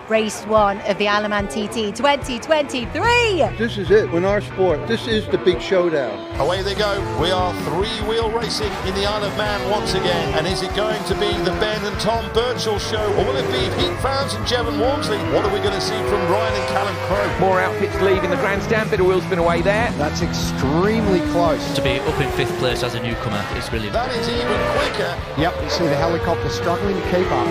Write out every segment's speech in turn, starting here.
race one of the Isle of Man TT 2023. This is it. In our sport, this is the big showdown. Away they go. We are three-wheel racing in the Isle of Man once again. And is it going to be the Ben and Tom Birchall show, or will it be Pete Fowles and Jevon Walmsley? What are we going to see from Ryan and Callum Crowe? More outfits leaving the grandstand. Bit of wheel spin away there. That's extremely close. To be up in 5th place as a newcomer is brilliant. That is even quicker. Yep, you see the helicopter struggling to keep up.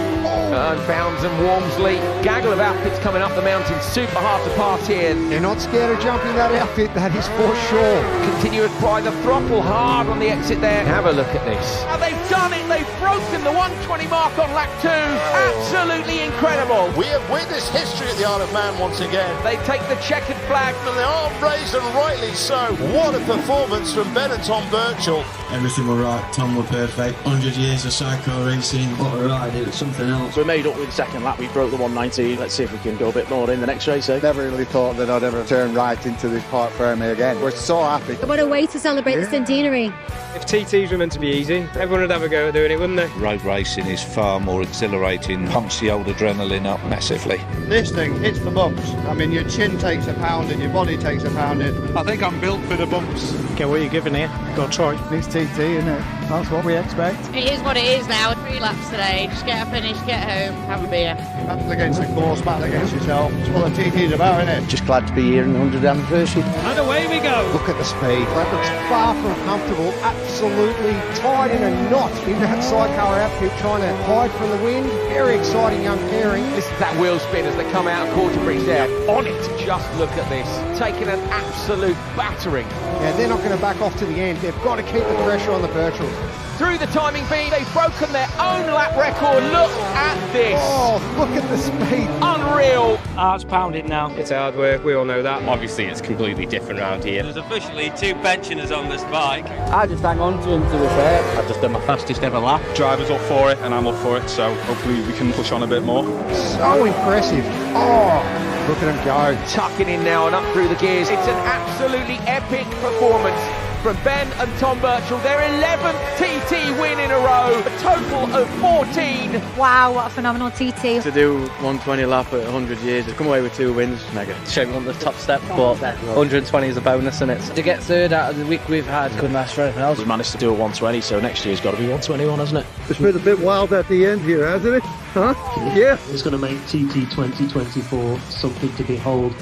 Fowles and Walmsley. Gaggle of outfits coming up the mountain. Super hard to pass here. They're not scared of jumping that outfit, that is for sure. Continuous by the throttle hard on the exit there. Have a look at this. Now they've done it. They've broken the 120 mark on lap 2. Absolutely incredible. We have witnessed history at the Isle of Man once again. They take the checkered flag. And they are raised, and rightly so. What a performance from Ben and Tom Birchall. Everything were right, Tom were perfect. 100 years of cycle racing. What a ride, it was something else. We made up with the second lap, we broke the 119. Let's see if we can go a bit more in the next race. Never really thought that I'd ever turn right into this part firmly again. We're so happy. What a way to celebrate the centenary. If TTs were meant to be easy, everyone would have a go at doing it, wouldn't they? Road racing is far more exhilarating, pumps the old adrenaline up massively. This thing, it's the bumps. I mean, your chin takes a pounding, your body takes a pounding. I think I'm built for the bumps. Okay, what are you giving here? Got to try. It's TT, isn't it? That's what we expect. It is what it is now. 3 laps today. Just get a finish, get home, have a beer. Battle against the course, battle against yourself. It's what the TT's about, isn't it? Just glad to be here in the 100th anniversary. And away we go. Look at the speed. That looks far from comfortable. Absolutely tied in a knot in that sidecar outfit, trying to hide from the wind. Very exciting young pairing. This is that wheel spin as they come out of quarter bridge there. On it. Just look at this. Taking an absolute battering. Yeah, they're not going to back off to the end. They've got to keep the pressure on the Birchalls. Through the timing beam, they've broken their own lap record. Look at this. Oh, look at the speed. Unreal. Heart's pounding now. It's hard work, we all know that. Obviously, it's completely different around here. There's officially 2 pensioners on this bike. I just hang on to him, to be fair. I've just done my fastest ever lap. Driver's up for it, and I'm up for it, so hopefully we can push on a bit more. So impressive. Oh, look at him go. Tucking in now and up through the gears. It's an absolutely epic performance from Ben and Tom Birchall. Their 11th TT win in a row, a total of 14. Wow, what a phenomenal TT. To do 120 lap at 100 years, to come away with 2 wins, mega. Shame on the top step, but 120 is a bonus, isn't it? To get 3rd out of the week we've had, couldn't ask for anything else. We managed to do a 120, so next year's got to be 121, hasn't it? It's been a bit wild at the end here, hasn't it? Huh? Yeah. It's going to make TT 2024 something to behold.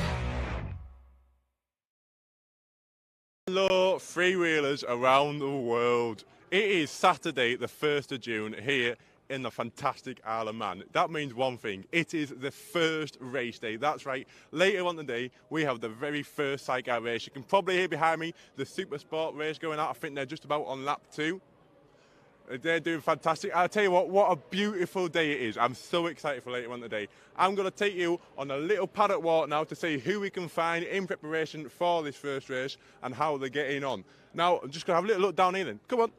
Hello, freewheelers around the world. It is Saturday, the 1st of June, here in the fantastic Isle of Man. That means one thing, it is the first race day. That's right, later on today, we have the very first sidecar race. You can probably hear behind me the Super Sport race going out. I think they're just about on lap 2. They're doing fantastic. I'll tell you what a beautiful day it is. I'm so excited for later on today. I'm going to take you on a little paddock walk now to see who we can find in preparation for this first race and how they're getting on. Now, I'm just going to have a little look down here then. Come on.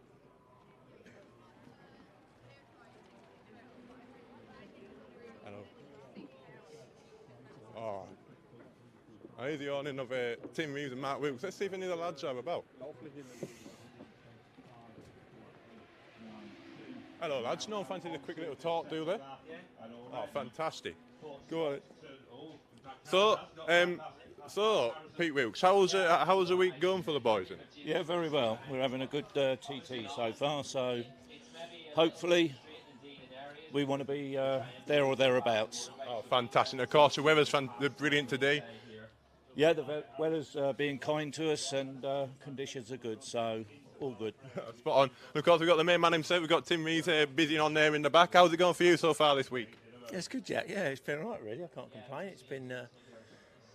Hello. Oh. I hear the awning of Tim Reeves and Mark Wilkes. Let's see if any of the lads are about. Hello lads, no one fancies a quick little talk, do they? Oh, fantastic. Go on. So, Pete Wilkes, how's the week going for the boys? Yeah, very well. We're having a good TT so far, so hopefully we want to be there or thereabouts. Oh, fantastic. Of course, the weather's brilliant today. Yeah, the weather's being kind to us and conditions are good, so all good. Spot on. And of course, we've got the main man himself. We've got Tim Reeves busy on there in the back. How's it going for you so far this week? Yeah, it's good, Jack. Yeah, it's been all right, really. I can't complain. It's been,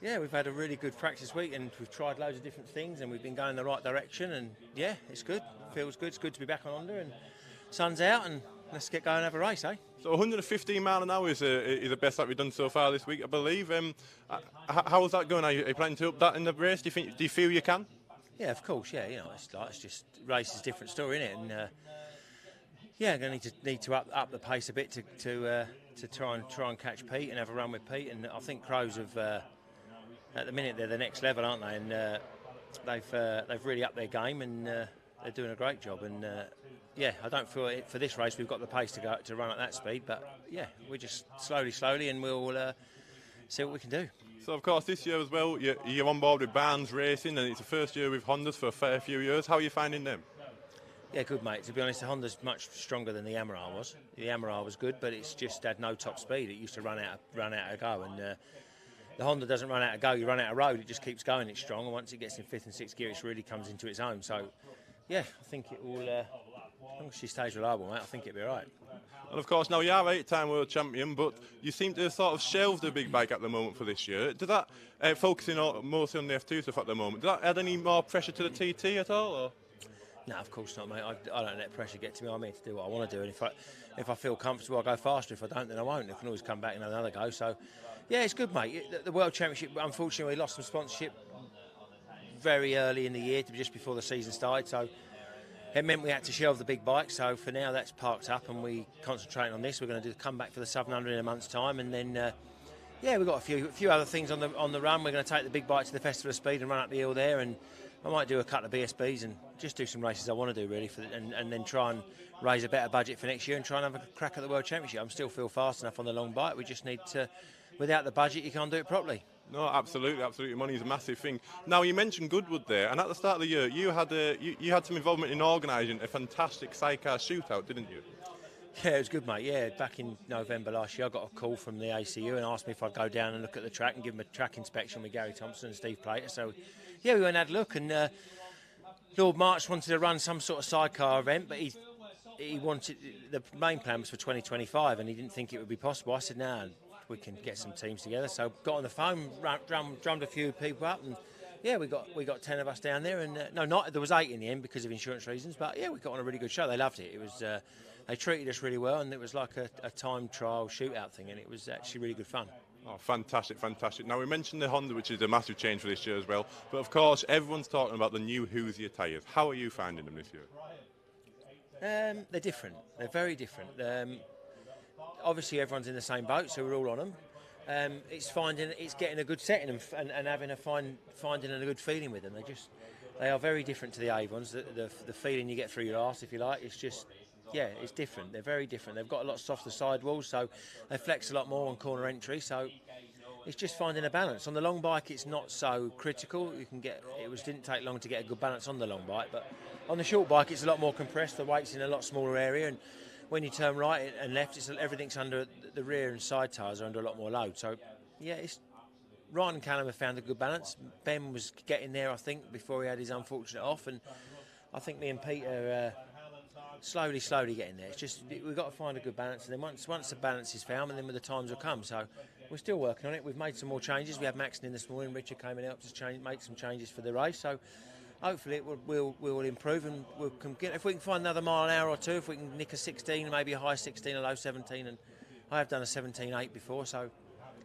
yeah, we've had a really good practice week and we've tried loads of different things and we've been going in the right direction. And yeah, it's good. Feels good. It's good to be back on under and sun's out and let's get going and have a race, eh? So 115 mile an hour is the best that we've done so far this week, I believe. How's that going? Are you planning to up that in the race? Do you feel you can? Yeah, of course. Yeah, you know, it's just race is a different story, isn't it? And yeah, I'm going to need to up the pace a bit to try and catch Pete and have a run with Pete. And I think Crows have at the minute they're the next level, aren't they? And they've really upped their game and they're doing a great job. And yeah, I don't feel it for this race we've got the pace to run at that speed. But yeah, we're just slowly, and we'll see what we can do. So, of course, this year as well, you're on board with Barnes Racing, and it's the first year with Hondas for a fair few years. How are you finding them? Yeah, good, mate. To be honest, the Honda's much stronger than the Yamaha was. The Yamaha was good, but it's just had no top speed. It used to run out of go, and the Honda doesn't run out of go. You run out of road, it just keeps going. It's strong, and once it gets in 5th and 6th gear, it really comes into its own. So, yeah, I think it will. As long as she stays reliable, mate, I think it'll be all right. And of course, now you are 8-time world champion, but you seem to have sort of shelved the big bike at the moment for this year. Did that, focusing mostly on the F2 stuff at the moment, did that add any more pressure to the TT at all? Or? No, of course not, mate. I don't let pressure get to me. I'm here to do what I want to do, and if I feel comfortable, I'll go faster. If I don't, then I won't. I can always come back and have another go. So, yeah, it's good, mate. The World Championship, unfortunately, we lost some sponsorship very early in the year, just before the season started. So it meant we had to shelve the big bike. So for now, that's parked up, and we concentrate on this. We're going to do the comeback for the 700 in a month's time, and then yeah, we've got a few other things on the run. We're going to take the big bike to the Festival of Speed and run up the hill there, and I might do a couple of BSBs and just do some races I want to do really, and then try and raise a better budget for next year and try and have a crack at the World Championship. I'm still feel fast enough on the long bike. We just need to, without the budget, you can't do it properly. No, absolutely. Money is a massive thing. Now, you mentioned Goodwood there, and at the start of the year, you had some involvement in organising a fantastic sidecar shootout, didn't you? Yeah, it was good, mate. Yeah, back in November last year, I got a call from the ACU and asked me if I'd go down and look at the track and give them a track inspection with Gary Thompson and Steve Plater. So, yeah, we went and had a look, and Lord March wanted to run some sort of sidecar event, but he wanted, the main plan was for 2025, and he didn't think it would be possible. I said, no, we can get some teams together. So got on the phone, drummed a few people up, and yeah, we got 10 of us down there, and there was 8 in the end because of insurance reasons, but yeah, we got on a really good show. They loved it. It was they treated us really well, and it was like a time trial shootout thing, and it was actually really good fun. Oh, fantastic. Now, we mentioned the Honda, which is a massive change for this year as well, but of course, everyone's talking about the new Hoosier tyres. How are you finding them this year? They're different. They're very different. Obviously, everyone's in the same boat, so we're all on them. It's getting a good setting and finding a good feeling with them. They are very different to the Avons. The feeling you get through your arse, if you like, it's just, yeah, it's different. They're very different. They've got a lot softer sidewalls, so they flex a lot more on corner entry. So it's just finding a balance. On the long bike, it's not so critical. Didn't take long to get a good balance on the long bike, but on the short bike, it's a lot more compressed. The weight's in a lot smaller area, and when you turn right and left, everything's under the rear and side tyres are under a lot more load. So, yeah, Ryan and Callum have found a good balance. Ben was getting there, I think, before he had his unfortunate off, and I think me and Pete are slowly getting there. It's just we've got to find a good balance, and then once the balance is found, and then the times will come. So we're still working on it. We've made some more changes. We had Maxon in this morning. Richard came in and helped us make some changes for the race. So hopefully we'll improve, and if we can find another mile an hour or two, if we can nick a 16, maybe a high 16, a low 17, and I have done a 17.8 before, so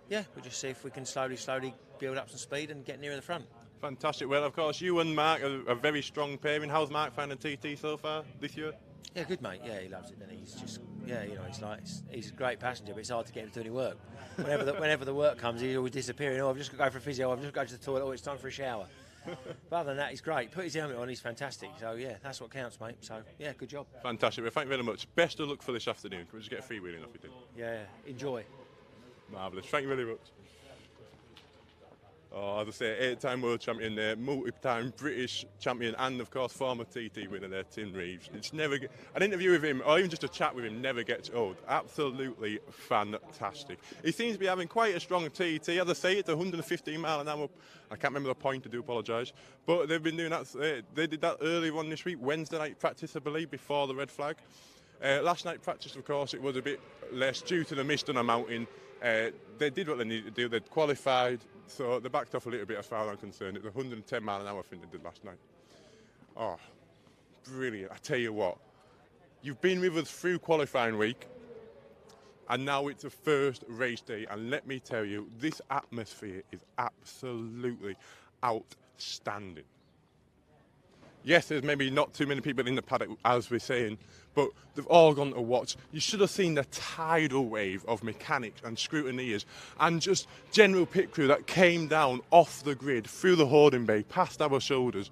yeah, we'll just see if we can slowly build up some speed and get nearer the front. Fantastic. Well, of course, you and Mark are a very strong pairing. How's Mark finding TT so far this year? Yeah, good, mate. Yeah, he loves it. And he's just, yeah, he's a great passenger, but it's hard to get him to do any work. Whenever the work comes, he's always disappearing. Oh, I've just got to go for a physio. I've just got to go to the toilet. Oh, it's time for a shower. But other than that, he's great. Put his helmet on, he's fantastic. So, yeah, that's what counts, mate. So, yeah, good job. Fantastic. Well, thank you very much. Best of luck for this afternoon. Can we just get a freewheeling off you, then? Yeah, enjoy. Marvellous. Thank you very much. Oh, as I say, 8-time world champion there, multi-time British champion, and of course former TT winner there, Tim Reeves. An interview with him, or even just a chat with him, never gets old. Absolutely fantastic. He seems to be having quite a strong TT. As I say, it's 115 mile an hour. I can't remember the point, I do apologise. But they've been doing that. They did that earlier on this week, Wednesday night practice, I believe, before the red flag. Last night practice, of course, it was a bit less due to the mist on a mountain. They did what they needed to do. They'd qualified, so they backed off a little bit as far as I'm concerned. It was 110 mile an hour, I think they did last night. Oh, brilliant. I tell you what, you've been with us through qualifying week, and now it's the first race day, and let me tell you, this atmosphere is absolutely outstanding. Yes, there's maybe not too many people in the paddock, as we're saying, but they've all gone to watch. You should have seen the tidal wave of mechanics and scrutineers and just general pit crew that came down off the grid, through the hoarding bay, past our shoulders,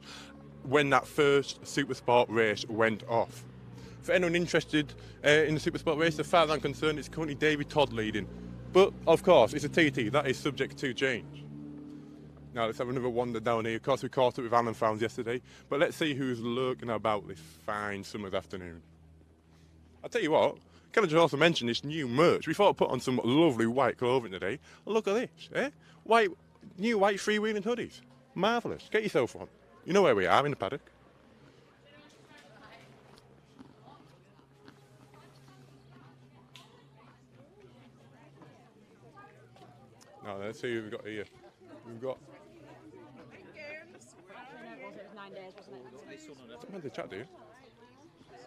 when that first Supersport race went off. For anyone interested in the Supersport race, as far as I'm concerned, it's currently David Todd leading. But, of course, it's a TT. That is subject to change. Now, let's have another wander down here. Of course, we caught up with Alan Founds yesterday. But let's see who's lurking about this fine summer's afternoon. I'll tell you what, can I just also mention this new merch? We thought I'd put on some lovely white clothing today. And look at this, eh? New white freewheeling hoodies. Marvellous. Get yourself one. You know where we are, in the paddock. Now, let's see who we've got here. We've got... When did chat, do you?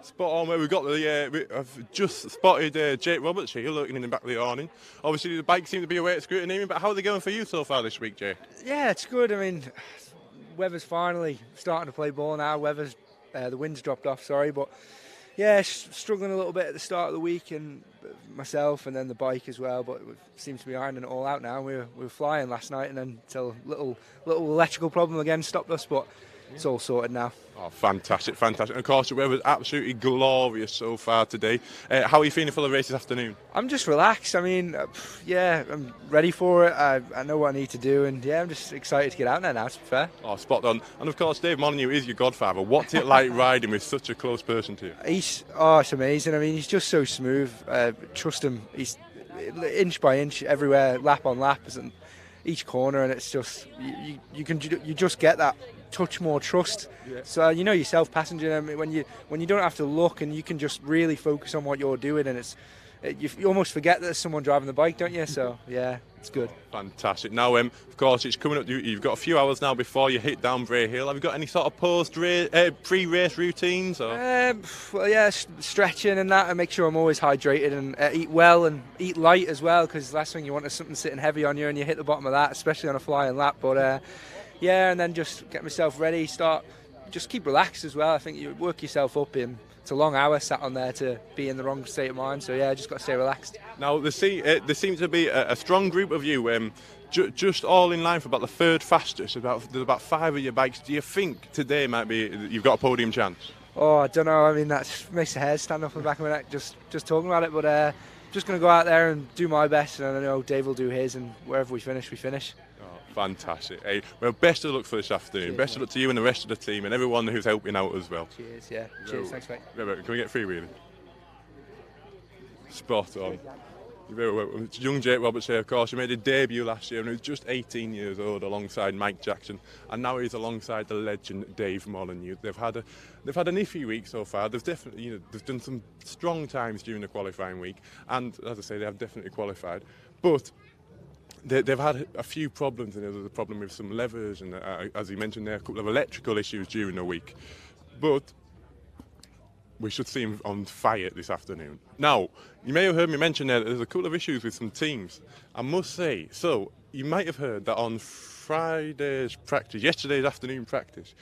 Spot on where we've got the... I've just spotted Jake Roberts here lurking in the back of the awning. Obviously, the bike seemed to be away at scrutiny, but how are they going for you so far this week, Jay? Yeah, it's good. I mean, weather's finally starting to play ball now. The wind's dropped off, sorry, but yeah, struggling a little bit at the start of the week, and myself, and then the bike as well. But we seem to be ironing it all out now. We were flying last night, and then till little electrical problem again stopped us, but it's all sorted now. Oh, fantastic, fantastic. And of course, the weather's absolutely glorious so far today. How are you feeling for the race this afternoon? I'm just relaxed. I mean, yeah, I'm ready for it. I know what I need to do, and yeah, I'm just excited to get out there now, to be fair. Oh, spot on. And of course, Dave Molyneux is your godfather. What's it like riding with such a close person to you? It's amazing. I mean, he's just so smooth. Trust him. He's inch by inch, everywhere, lap on lap, isn't each corner, and it's just you just get that touch more trust. Yeah. So you know yourself, passenger, when you don't have to look and you can just really focus on what you're doing, and you almost forget that there's someone driving the bike, don't you? So yeah, it's good. Fantastic. Now, of course, it's coming up. You've got a few hours now before you hit down Bray Hill. Have you got any sort of pre-race routines? Or? Well, yeah, stretching and that, and make sure I'm always hydrated and eat well and eat light as well, because the last thing you want is something sitting heavy on you and you hit the bottom of that, especially on a flying lap. But yeah, and then just get myself ready. Just keep relaxed as well. I think you work yourself up in. It's a long hour sat on there to be in the wrong state of mind. So yeah, just got to stay relaxed. Now there seems to be a strong group of you, just all in line for about the third fastest. There's about 5 of your bikes. Do you think today you've got a podium chance? Oh, I don't know. I mean, that makes the hair stand up on the back of my neck just talking about it. But just going to go out there and do my best, and I know Dave will do his, and wherever we finish, we finish. Fantastic. Hey, well, best of luck for this afternoon. Cheers, best of luck to you and the rest of the team and everyone who's helping out as well. Cheers, yeah. Cheers, thanks, mate. Can we get freewheeling? Spot on. Young Jake Roberts here, of course. He made a debut last year and he was just 18 years old alongside Mike Jackson, and now he's alongside the legend Dave Molyneux. They've had an iffy week so far. They've definitely, they've done some strong times during the qualifying week, and as I say, they have definitely qualified. But they've had a few problems, and there's a problem with some levers, and as he mentioned there, a couple of electrical issues during the week. But we should see him on fire this afternoon. Now, you may have heard me mention there that there's a couple of issues with some teams. I must say, so you might have heard that on Friday's practice, yesterday's afternoon practice,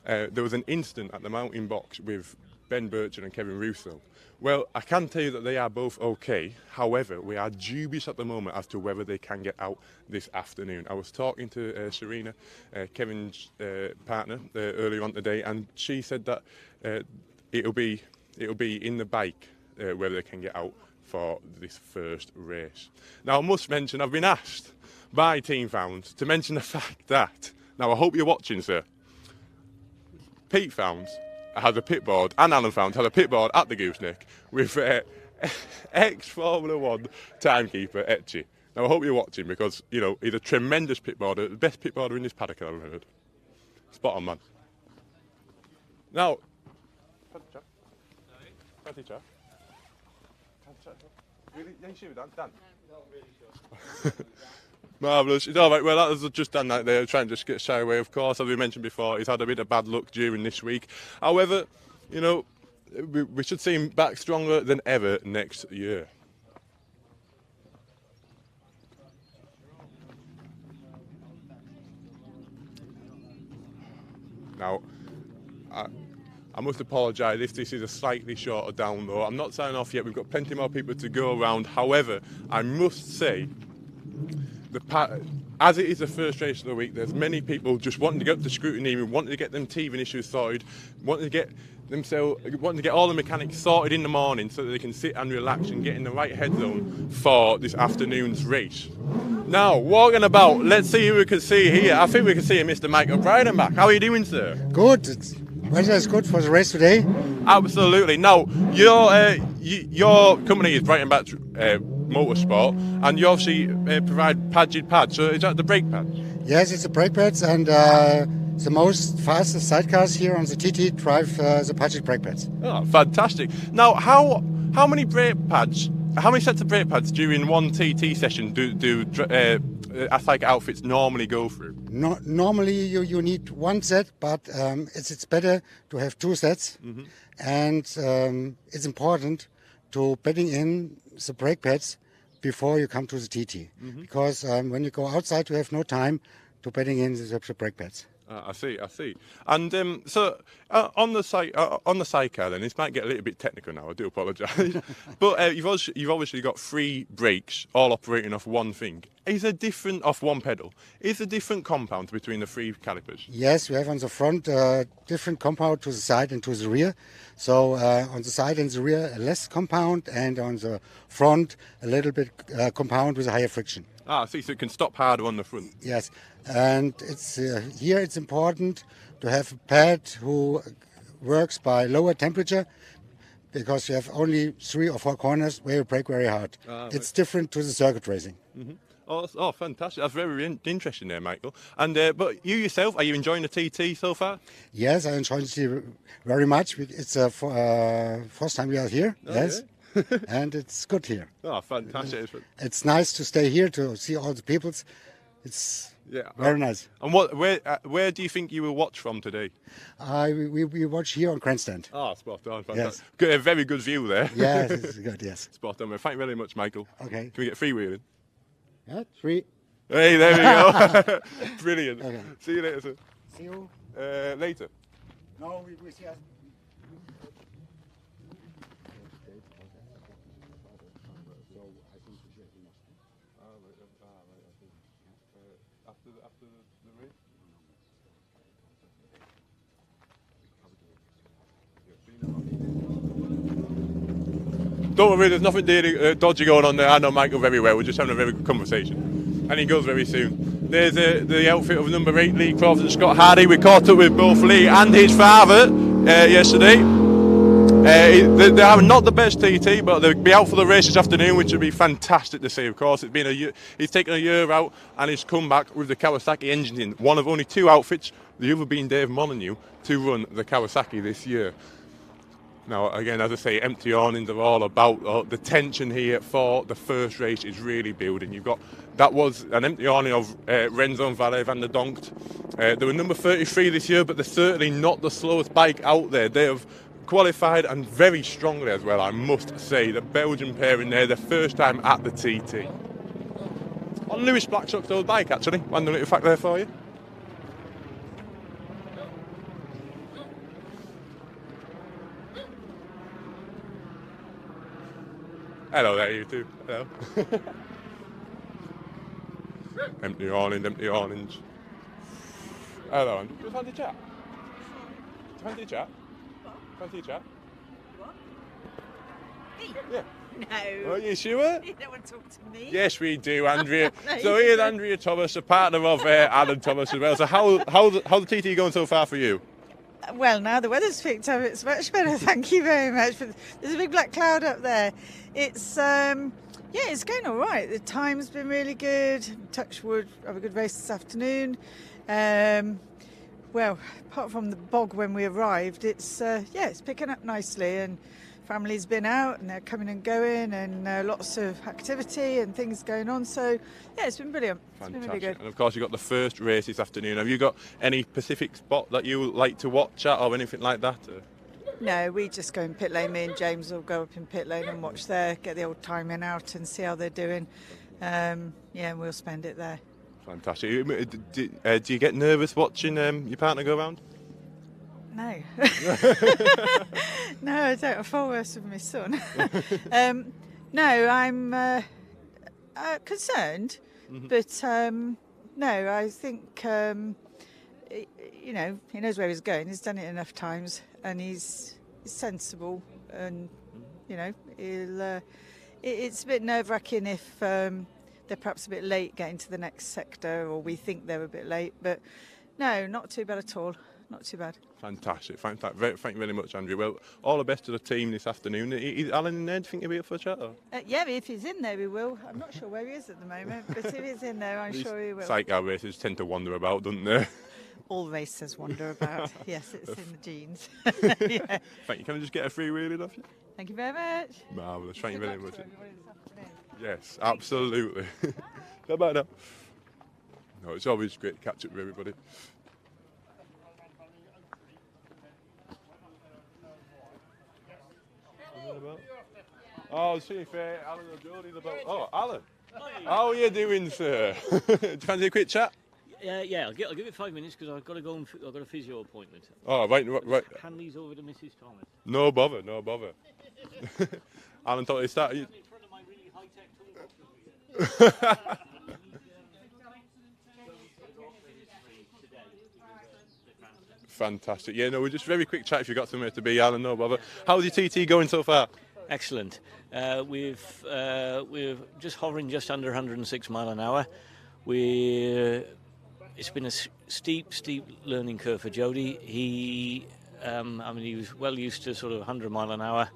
there was an incident at the mountain box with Ben Burchard and Kevin Russo. Well, I can tell you that they are both okay. However, we are dubious at the moment as to whether they can get out this afternoon. I was talking to Serena, Kevin's partner, earlier on today, and she said that it'll be in the bike whether they can get out for this first race. Now, I must mention, I've been asked by Team Founds to mention the fact that, now I hope you're watching, sir, Pete Founds has a pit board, and Alan Founds has a pit board at the Gooseneck with ex-Formula 1 timekeeper Etchi. Now I hope you're watching, because he's a tremendous pit boarder, the best pit boarder in this paddock I've ever heard. Spot on, man. Now, really? You ain't sure, Dan? Not really sure. Marvellous. It's all right. Well, that was just Dan out there trying to just get shy away, of course. As we mentioned before, he's had a bit of bad luck during this week. However, we should see him back stronger than ever next year. Now, I must apologise if this is a slightly shorter down though. I'm not signing off yet. We've got plenty more people to go around. However, I must say, as it is the first race of the week, there's many people just wanting to get up to scrutiny, wanting to get them teething issues sorted, wanting to get all the mechanics sorted in the morning so that they can sit and relax and get in the right head zone for this afternoon's race. Now, walking about, let's see who we can see here. I think we can see Mr. Michael Breidenbach. How are you doing, sir? Good. Weather is good for the race today. Absolutely. Now, your company is Breidenbach Motorsport, and you obviously provide padded pads. So is that the brake pads? Yes, it's the brake pads, and the most fastest sidecars here on the TT drive the padded brake pads. Oh, fantastic. Now, how many brake pads? How many sets of brake pads during one TT session do Sidecar outfits normally go through? Normally you need one set, but it's better to have two sets, and it's important to bedding in the brake pads before you come to the TT, because when you go outside you have no time to bedding in the brake pads. I see. And so on the sidecar, then this might get a little bit technical now. I do apologise, but you've obviously got 3 brakes all operating off one thing. Is there different off one pedal? Is there different compound between the 3 calipers? Yes, we have on the front different compound to the side and to the rear. So on the side and the rear less compound, and on the front a little bit compound with a higher friction. I see. So it can stop harder on the front. Yes, and it's here it's important to have a pad who works by lower temperature, because you have only 3 or 4 corners where you brake very hard. It's different to the circuit racing. Oh, fantastic! That's very interesting there, Michael. And but you yourself, are you enjoying the TT so far? Yes, I enjoy the TT very much. It's the first time we are here. Yes. Yeah. And it's good here. Oh, fantastic! It's nice to stay here to see all the peoples. It's very nice. And where do you think you will watch from today? We watch here on grandstand. Oh, spot on! Fantastic. Yes. Good, a very good view there. Yes, it's good. Yes. Spot on. Well, thank you very much, Michael. Okay. Can we get freewheeling? Yeah, 3. Hey, there we go. Brilliant. Okay. See you later, sir. See you later. No, we see us. After the race? Don't worry, there's nothing dodgy going on there. I know Michael very well. We're just having a very good conversation. And he goes very soon. There's the outfit of number 8, Lee Crawford and Scott Hardy. We caught up with both Lee and his father yesterday. They are not the best TT, but they'll be out for the race this afternoon, which would be fantastic to see. Of course, it's been a year. He's taken a year out, and he's come back with the Kawasaki engine in. One of only 2 outfits, the other being Dave Molyneux, to run the Kawasaki this year. Now, again, as I say, empty awnings are all about the tension here for the first race is really building. That was an empty awning of Renzo and Valle van der Donkt. They were number 33 this year, but they're certainly not the slowest bike out there. They have qualified and very strongly as well, I must say. The Belgian pair in there, their first time at the TT. On Lewis Blackstock's old bike, actually. One little fact there for you. Hello there, you two. Hello. Empty awnings. Hello, just fancy chat. Fancy chat? Fancy chat? What? Me? Yeah. No. Are you sure? You don't want to talk to me? Yes, we do, Andrea. No, So here's Andrea Thomas, a partner of Alan Thomas as well. So how's the TT going so far for you? Well, now the weather's picked up, it's much better. Thank you very much. There's a big black cloud up there. It's it's going all right. The time's been really good. Touch wood, have a good race this afternoon. Well, apart from the bog when we arrived, it's picking up nicely, and family's been out and they're coming and going, and lots of activity and things going on. So yeah, it's been brilliant. Fantastic. It's been really good. And of course, you've got the first race this afternoon. Have you got any specific spot that you like to watch at or anything like that? No, we just go in pit lane. Me and James will go up in pit lane and watch there, get the old timing out and see how they're doing. And we'll spend it there. Fantastic. Do you get nervous watching your partner go around? No. No, I don't. I far worse with my son. No, I'm concerned, but No, I think you know, he knows where he's going. He's done it enough times, and he's sensible, and you know, it's a bit nerve-wracking if they're perhaps a bit late getting to the next sector, or we think they're a bit late. But no, not too bad at all. Not too bad. Fantastic. Thank you very much, Andrew. Well, all the best to the team this afternoon. Is Alan in there? Do you think he'll be up for a chat? Or? Yeah, if he's in there, he will. I'm not sure where he is at the moment, but if he's in there, I'm sure he will. Sidecar races tend to wander about, don't they? All races wander about. Yes, it's in the genes. Yeah. Thank you. Can I just get a free wheeling off you? Thank you very much. Marvellous. Thank you very much. Yes, absolutely. Bye-bye now. No, it's always great to catch up with everybody. Oh, see if Alan or Jodie's about. Oh, Alan. How are you doing, sir? Do you fancy a quick chat? Yeah, I'll give it 5 minutes because I've got to go and I've got a physio appointment. Oh, right. Hand these over to Mrs. Thomas. No bother. Alan thought he started. In front of my really high-tech toolbox. Fantastic. Yeah, no, we're just very quick chat if you've got somewhere to be, Alan, no bother. How's your TT going so far? Excellent. We're just hovering just under 106 mile an hour. It's been a steep learning curve for Jody. He was well used to sort of 100 mile an hour,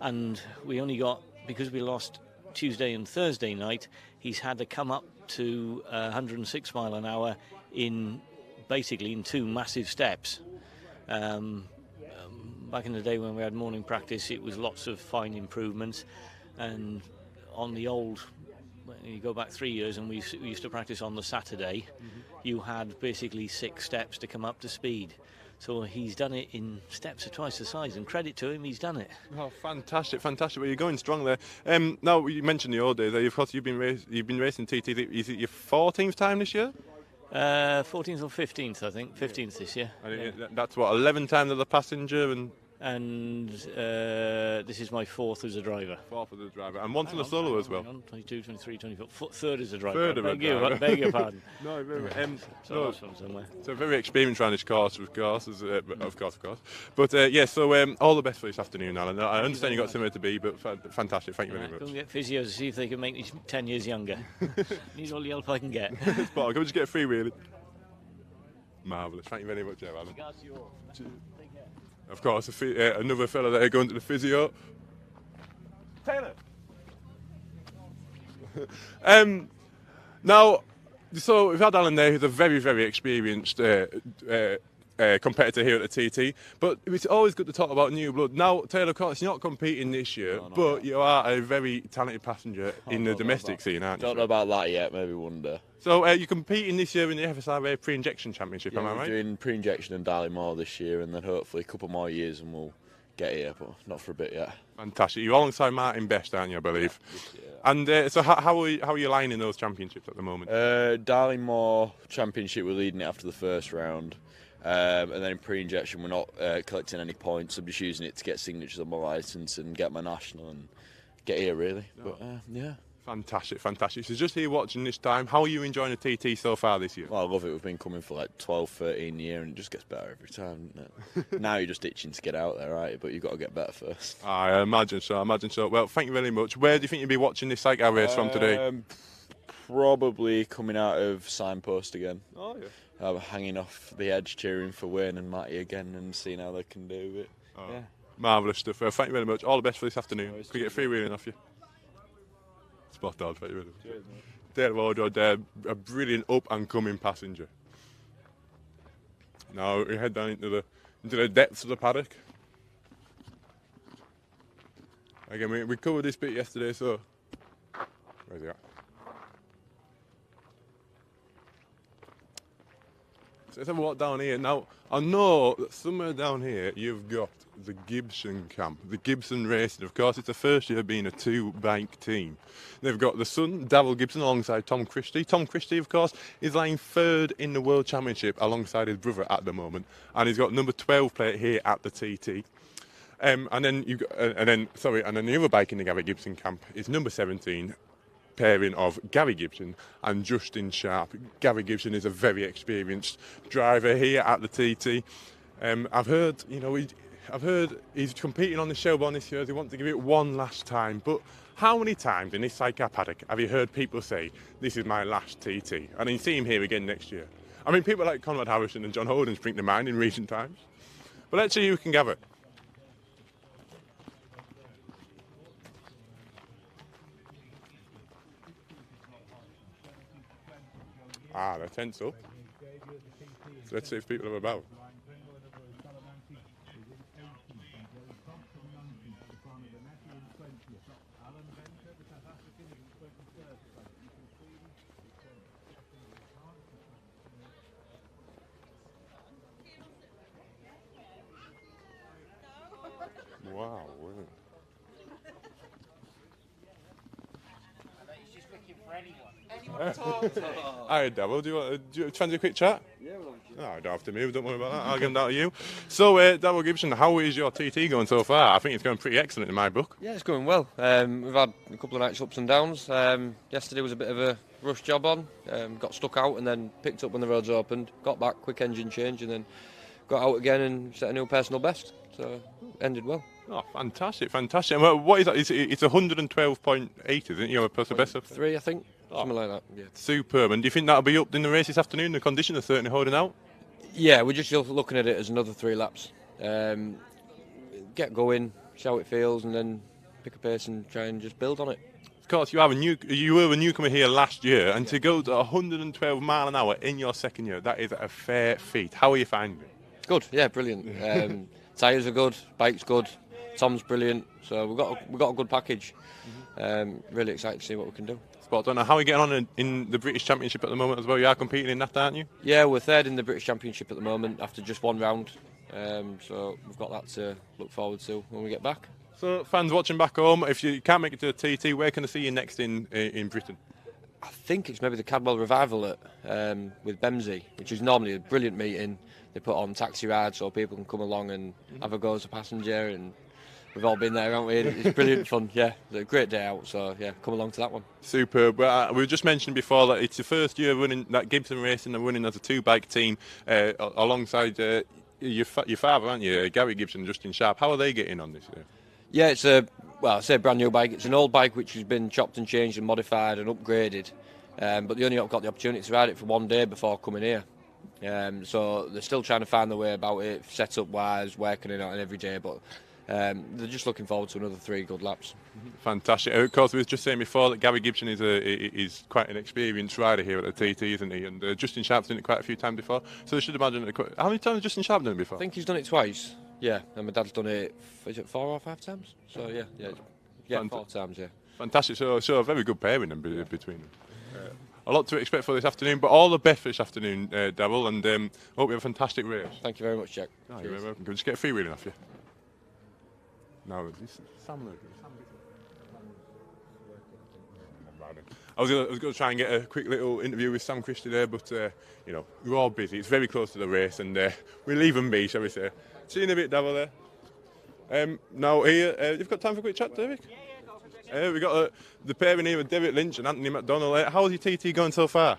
and we only got, because we lost Tuesday and Thursday night, he's had to come up to 106 mile an hour basically in 2 massive steps. Back in the day when we had morning practice, it was lots of fine improvements, and on the old, when you go back 3 years and we used to practice on the Saturday, you had basically 6 steps to come up to speed. So he's done it in steps of twice the size, and credit to him, he's done it. Oh, fantastic! Well, you're going strong there. Now you mentioned the old days. Of course, you've been racing TT. Is it your 14th time this year? 14th or 15th, I think. 15th this year. That's what, 11 times as a passenger and this is my 4th as a driver. 4th as a driver, and once in a solo as well. 22, 23, 24, 3rd as a driver. Third of a driver. Beg your pardon. No, somewhere. So very experienced around this course, of course. But so all the best for this afternoon, Alan. I understand you got somewhere to be, but fantastic. Thank you very much. Go and get physios to see if they can make me 10 years younger. Need all the help I can get. Spot on. Can we just get a free wheelie? Marvellous. Thank you very much, Alan. Regards to you all. Of course, another fella there going to the physio. Taylor. Now, so we've had Alan there, who's a very, very experienced competitor here at the TT. But it's always good to talk about new blood. Now, Taylor, of course, you're not competing this year, but you are a very talented passenger in the domestic scene, aren't you? Don't know about that yet. Maybe one day. So you're competing this year in the FSRA pre-injection championship, am I right? We're doing pre-injection and Darley Moor this year, and then hopefully a couple more years and we'll get here, but not for a bit yet. Fantastic. You're alongside Martin Best, aren't you, I believe? Yeah. And so how are you lying in those championships at the moment? Darley Moor championship, we're leading it after the first round. And then in pre-injection, we're not collecting any points. I'm just using it to get signatures on my licence and get my national and get here, really. Oh. But, yeah. Fantastic. So just here watching this time, how are you enjoying the TT so far this year? Well, I love it. We've been coming for like 12, 13 years, and it just gets better every time, doesn't it? Now you're just itching to get out there, right? But you've got to get better first. I imagine so. Well, thank you very much. Where do you think you'll be watching this Sidecar race from today? Probably coming out of Signpost again. Oh, yeah. Hanging off the edge, cheering for Wayne and Matty again and seeing how they can do it. Oh, yeah. Marvellous stuff. Thank you very much. All the best for this afternoon. Can we get a free wheeling off you? Spot on, thank you very much. Cheers, mate. Dale Wardrobe there, a brilliant up-and-coming passenger. Now we head down into the depths of the paddock. Again, we covered this bit yesterday, so where's he at? So let's have a walk down here. Now, I know that somewhere down here you've got the Gibson camp, the Gibson Racing. Of course, it's the first year being a 2-bike team. They've got the son, Daryl Gibson, alongside Tom Christie. Tom Christie, of course, is lying 3rd in the World Championship alongside his brother at the moment. And he's got number 12 plate here at the TT. And then the other bike in the Gavin Gibson camp is number 17, pairing of Gary Gibson and Justin Sharp. Gary Gibson is a very experienced driver here at the TT. I've heard he's competing on the Shelbourne this year. They want to give it one last time. But how many times in this Sidecar paddock have you heard people say, "This is my last TT"? And you see him here again next year. I mean, people like Conrad Harrison and John Holden spring to mind in recent times. But let's see who can gather. They're tense up. So let's see if people are about. Wow. Hi, Devil. Do you fancy a quick chat? Yeah, we'll have a chat. No, I don't have to move. Don't worry about that. I'll get them down to you. So, Devil Gibson, how is your TT going so far? I think it's going pretty excellent in my book. Yeah, it's going well. We've had a couple of nights ups and downs. Yesterday was a bit of a rush job on. Got stuck out and then picked up when the roads opened. Got back, quick engine change, and then got out again and set a new personal best. So, ended well. Oh, fantastic. And what is that? It's 112.8, isn't it? Your personal best? 3, I think. Something like that, yeah. Superb. And do you think that'll be up in the race this afternoon? The conditions are certainly holding out. Yeah, we're just looking at it as another 3 laps. Get going, see how it feels, and then pick a pace and try and just build on it. Of course, you were a newcomer here last year, and to go to 112 mile an hour in your second year, that is a fair feat. How are you finding it? Good, yeah, brilliant. Tyres are good, bike's good, Tom's brilliant, so we've got a good package. Really excited to see what we can do. Spot on. How are you getting on in the British Championship at the moment as well? You are competing in that, aren't you? Yeah, we're 3rd in the British Championship at the moment after just 1 round. So we've got that to look forward to when we get back. So fans watching back home, if you can't make it to the TT, where can they see you next in Britain? I think it's maybe the Cadwell Revival with Bemsey, which is normally a brilliant meeting. They put on taxi rides so people can come along and have a go as a passenger, and we've all been there, haven't we? It's brilliant fun, yeah. It's a great day out, so yeah, come along to that one. Superb. Well, we just mentioned before that it's your first year running that Gibson Racing and running as a 2-bike team alongside your father, aren't you? Gary Gibson and Justin Sharp. How are they getting on this year? Yeah, it's I say brand new bike. It's an old bike which has been chopped and changed and modified and upgraded, but they only got the opportunity to ride it for 1 day before coming here. So they're still trying to find their way about it, setup wise, working it out every day, but they're just looking forward to another 3 good laps. Fantastic. Of course, we were just saying before that Gary Gibson is quite an experienced rider here at the TT, isn't he? And Justin Sharp's done it quite a few times before, so they should imagine how many times has Justin Sharp done it before? I think he's done it twice. Yeah, and my dad's done it. Is it 4 or 5 times? So yeah, 4 times. Yeah. Fantastic. So a very good pairing between them. A lot to expect for this afternoon, but all the best for this afternoon, Devil, and hope you have a fantastic race. Thank you very much, Jack. Oh, you're very welcome. Can we just get a freewheeling off you? No, this Sam. I was going to try and get a quick little interview with Sam Christie there, but we're all busy. It's very close to the race, and we'll leave them be, shall we say? See you in a bit, Devil. There. Now here, you've got time for a quick chat, David? We got the pairing here with David Lynch and Anthony McDonald. How's your TT going so far?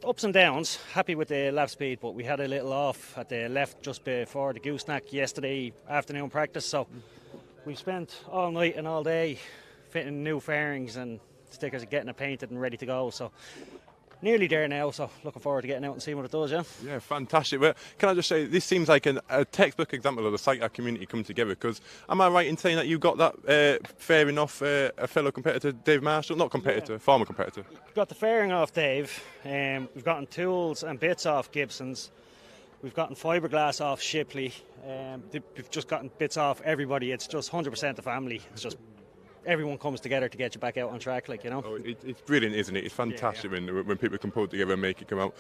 Ups and downs. Happy with the lap speed, but we had a little off at the left just before the gooseneck yesterday afternoon practice. So we spent all night and all day fitting new fairings and stickers and getting it painted and ready to go. So nearly there now, so looking forward to getting out and seeing what it does, yeah? Yeah, fantastic. Well, can I just say, this seems like a textbook example of the Sidecar community come together, because am I right in saying that you got that fairing off a fellow competitor, Dave Marshall? Not competitor, yeah. Former competitor. Got the fairing off Dave. We've gotten tools and bits off Gibson's. We've gotten fiberglass off Shipley. We've just gotten bits off everybody. It's just 100% the family. It's just everyone comes together to get you back out on track, like, you know. Oh, it's brilliant, isn't it? It's fantastic when people can pull together and make it come out.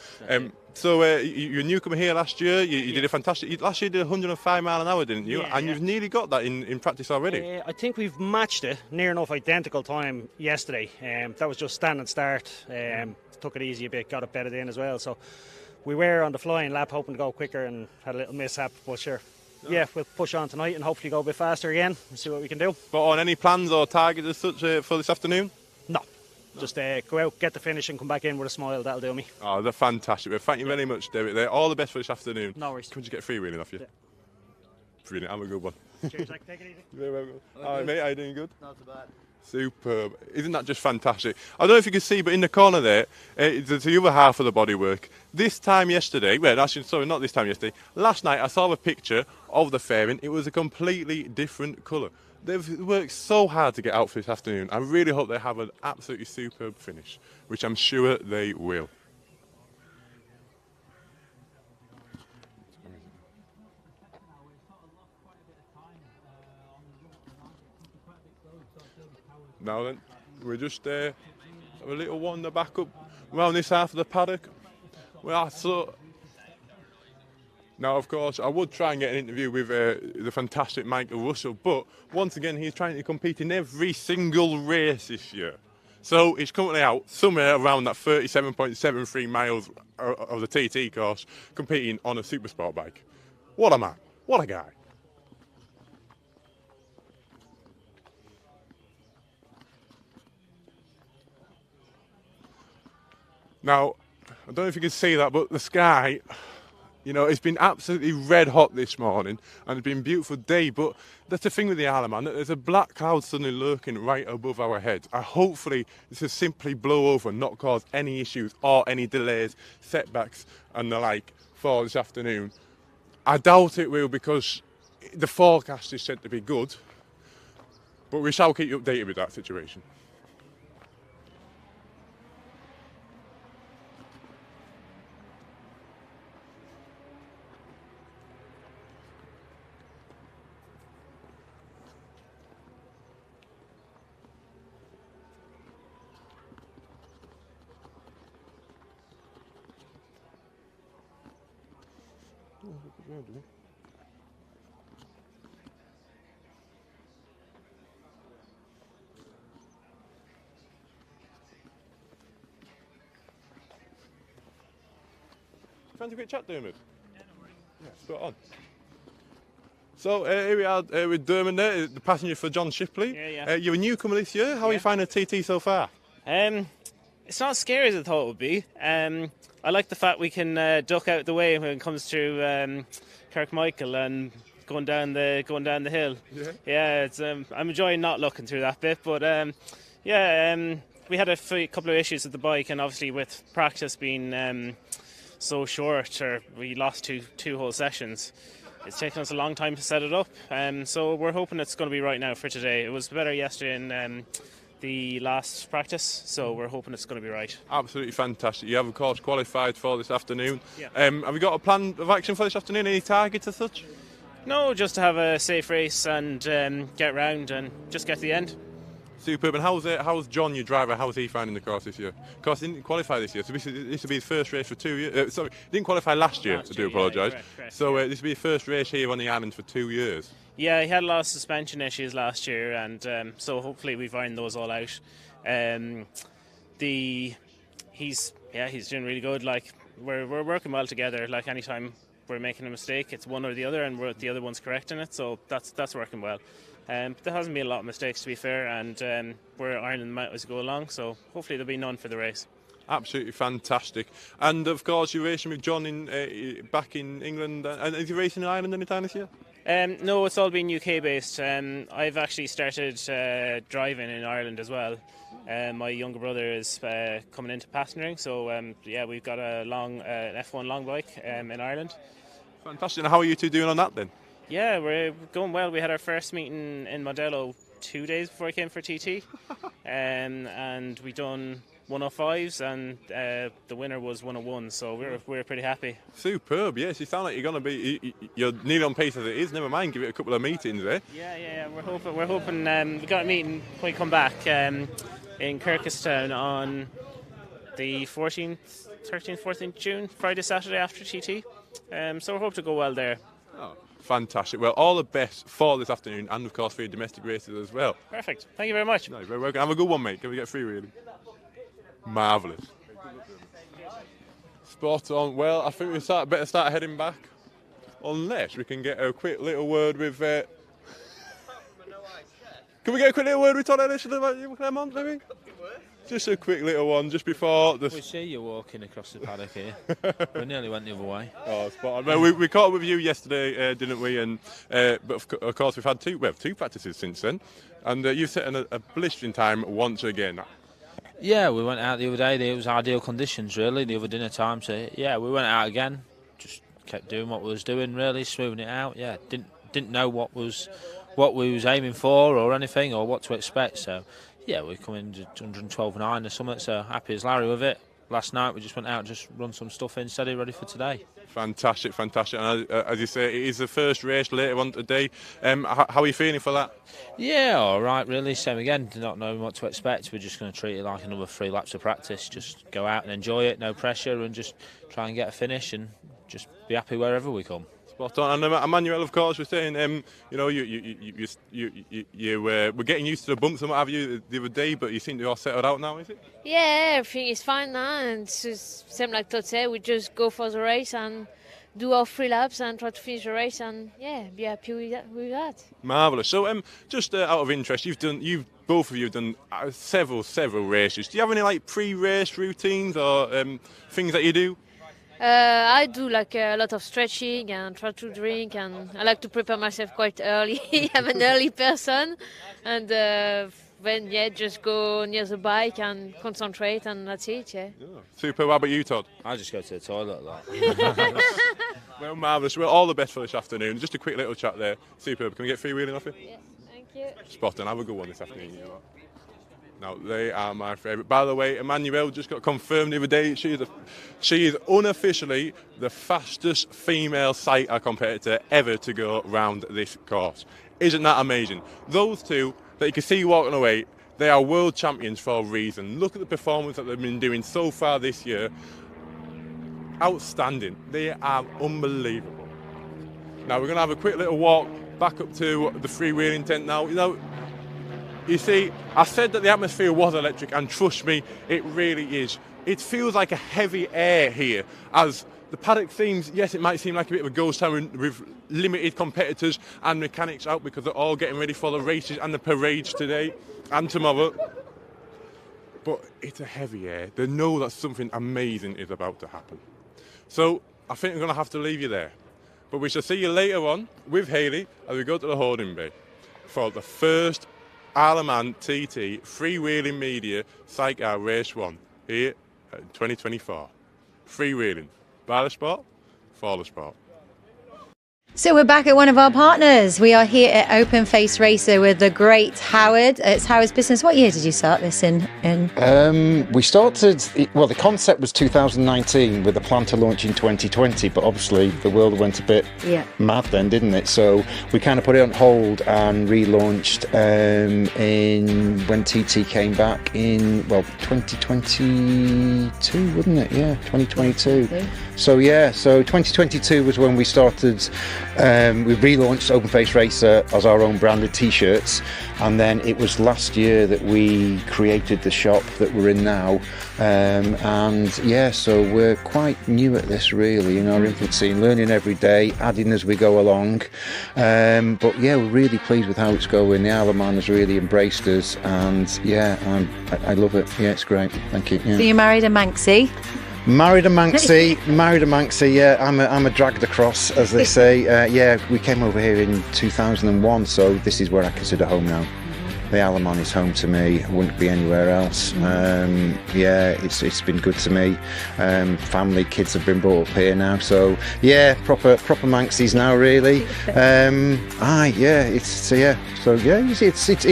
So you're a newcomer here last year. You did a fantastic. Last year you did 105 mile an hour, didn't you? Yeah, and you've nearly got that in practice already. I think we've matched it near enough identical time yesterday. That was just stand and start. Took it easy a bit, got it bedded in as well. So we were on the flying lap, hoping to go quicker, and had a little mishap. But sure. Yeah, we'll push on tonight and hopefully go a bit faster again and see what we can do. But on any plans or targets as such for this afternoon? No. Just go out, get the finish, and come back in with a smile. That'll do me. Oh, they're fantastic. Well, thank you very much, David. They're all the best for this afternoon. No worries. Can we just get freewheeling off you? Yeah. Brilliant. Have a good one. Cheers, Zach. Take it easy. Very well. All right, mate. How you doing? Good? Not so bad. Superb. Isn't that just fantastic? I don't know if you can see, but in the corner there, there's the other half of the bodywork. This time yesterday, well, actually, sorry, not this time yesterday, last night I saw a picture of the fairing. It was a completely different colour. They've worked so hard to get out for this afternoon. I really hope they have an absolutely superb finish, which I'm sure they will. Now then, we're just have a little wander back up around this half of the paddock. Well, now, of course, I would try and get an interview with the fantastic Michael Russell, but once again, he's trying to compete in every single race this year. So he's currently out somewhere around that 37.73 miles of the TT course, competing on a super sport bike. What a man! What a guy! Now, I don't know if you can see that, but the sky, you know, it's been absolutely red hot this morning, and it's been a beautiful day, but that's the thing with the Isle of Man, that there's a black cloud suddenly lurking right above our heads. Hopefully this will simply blow over and not cause any issues or any delays, setbacks and the like for this afternoon. I doubt it will, because the forecast is said to be good, but we shall keep you updated with that situation. Fancy a quick chat, Dermot? Yeah, no worries. Yeah, spot on. So here we are with Dermot there, the passenger for John Shipley. Yeah. You're a newcomer this year. How are you finding the TT so far? It's not as scary as I thought it would be. I like the fact we can duck out the way when it comes through Kirkmichael and going down the hill. Yeah, it's I'm enjoying not looking through that bit, but we had a couple of issues with the bike, and obviously with practice being so short, or we lost two whole sessions. It's taken us a long time to set it up, so we're hoping it's going to be right now for today. It was better yesterday in the last practice, so we're hoping it's going to be right. Absolutely fantastic. You have, of course, qualified for this afternoon. Yeah. Have you got a plan of action for this afternoon? Any targets as such? No, just to have a safe race and get round and just get to the end. Superb. And how's John, your driver, how's he finding the course this year? Of course, he didn't qualify this year, so this will be his first race for 2 years. Sorry, he didn't qualify last year, so I do apologise. Correct, so this will be his first race here on the island for 2 years. Yeah, he had a lot of suspension issues last year, and so hopefully we've ironed those all out. He's doing really good. Like we're working well together. Like anytime we're making a mistake, it's one or the other, and the other one's correcting it. So that's working well. There hasn't been a lot of mistakes, to be fair, and we're ironing them out as we go along. So hopefully there'll be none for the race. Absolutely fantastic. And of course, you're racing with John back in England. And is he racing in Ireland anytime this year? No, it's all been UK based. I've actually started driving in Ireland as well. My younger brother is coming into passengering, so we've got a long F1 long bike in Ireland. Fantastic. And how are you two doing on that then? Yeah, we're going well. We had our first meeting in Modelo 2 days before I came for TT, and we done 105s, and the winner was 101, so we're pretty happy. Superb. Yes, you sound like you're nearly on pace as it is. Never mind, give it a couple of meetings there. Yeah. We're hoping we got a meeting when we come back in Kirkustown on the 13th, 14th June, Friday, Saturday after TT. So we're hoping to go well there. Oh, fantastic. Well, all the best for this afternoon, and of course for your domestic races as well. Perfect. Thank you very much. No, you're very welcome. Have a good one, mate. Can we get free really? Marvellous. Spot on. Well, I think we better start heading back, unless we can get a quick little word with. Can we get a quick little word with Todd Ellis about you, Clement, maybe? Just a quick little one, just before the... We see you walking across the paddock here. We nearly went the other way. Oh, spot on. Well, we caught up with you yesterday, didn't we? And but of course we've had two practices since then, and you've set a blistering time once again. Yeah, we went out the other day. It was ideal conditions, really, the other dinner time. So yeah, we went out again. Just kept doing what we was doing, really, smoothing it out. Yeah, didn't know what we was aiming for or anything or what to expect. So yeah, we come in to 112.9 or something. So happy as Larry with it. Last night we just went out and just run some stuff in, steady, ready for today. Fantastic. And as you say, it is the first race later on today. How are you feeling for that? Yeah, all right, really. Same again, not knowing what to expect. We're just going to treat it like another 3 laps of practice. Just go out and enjoy it, no pressure, and just try and get a finish and just be happy wherever we come. Spot on. And Emmanuel, of course, was saying, you were getting used to the bumps and what have you the other day, but you seem to be all settled out now, is it? Yeah, everything is fine now, and it's just same like Todd said, we just go for the race and do our 3 laps and try to finish the race, and yeah, be happy with that. Marvellous. So, just out of interest, both of you have done several races. Do you have any like pre-race routines or things that you do? I do like a lot of stretching and try to drink, and I like to prepare myself quite early. I'm an early person, and then just go near the bike and concentrate, and that's it. Yeah. Super. What about you, Todd? I just go to the toilet a lot. Well, marvellous. Well, all the best for this afternoon. Just a quick little chat there. Superb. Can we get freewheeling off you? Yeah. Thank you. Spot on. Have a good one this afternoon. You know. Now, they are my favourite. By the way, Emmanuel just got confirmed the other day. She is unofficially the fastest female sidecar competitor ever to go round this course. Isn't that amazing? Those two that you can see walking away, they are world champions for a reason. Look at the performance that they've been doing so far this year. Outstanding. They are unbelievable. Now, we're going to have a quick little walk back up to the freewheeling tent now. You see, I said that the atmosphere was electric, and trust me, it really is. It feels like a heavy air here, as the paddock seems, yes, it might seem like a bit of a ghost town with limited competitors and mechanics out because they're all getting ready for the races and the parades today and tomorrow. But it's a heavy air. They know that something amazing is about to happen. So I think I'm going to have to leave you there. But we shall see you later on with Hayley as we go to the holding bay for the first Isle of Man TT Freewheeling Media Sidecar Race 1 here in 2024. Freewheeling, by the sport, for the sport. So we're back at one of our partners. We are here at Open Face Racer with the great Howard. It's Howard's business. What year did you start this in? We started, well, the concept was 2019 with a plan to launch in 2020, but obviously the world went a bit mad then, didn't it? So we kind of put it on hold and relaunched when TT came back in, 2022, wasn't it? Yeah, 2022. So 2022 was when we started. We relaunched Open Face Racer as our own branded t-shirts, and then it was last year that we created the shop that we're in now, so we're quite new at this really, in our infancy, learning every day, adding as we go along, but yeah, we're really pleased with how it's going. The Isle of Man has really embraced us, and I love it. Yeah, it's great. Thank you. So you married a Manxie? Married a Manxie, yeah. I'm a dragged across, as they say. We came over here in 2001, so this is where I consider home now. The Isle of Man is home to me. I wouldn't be anywhere else. It's been good to me. Family, kids have been brought up here now, so yeah, proper Manxies now, really. It's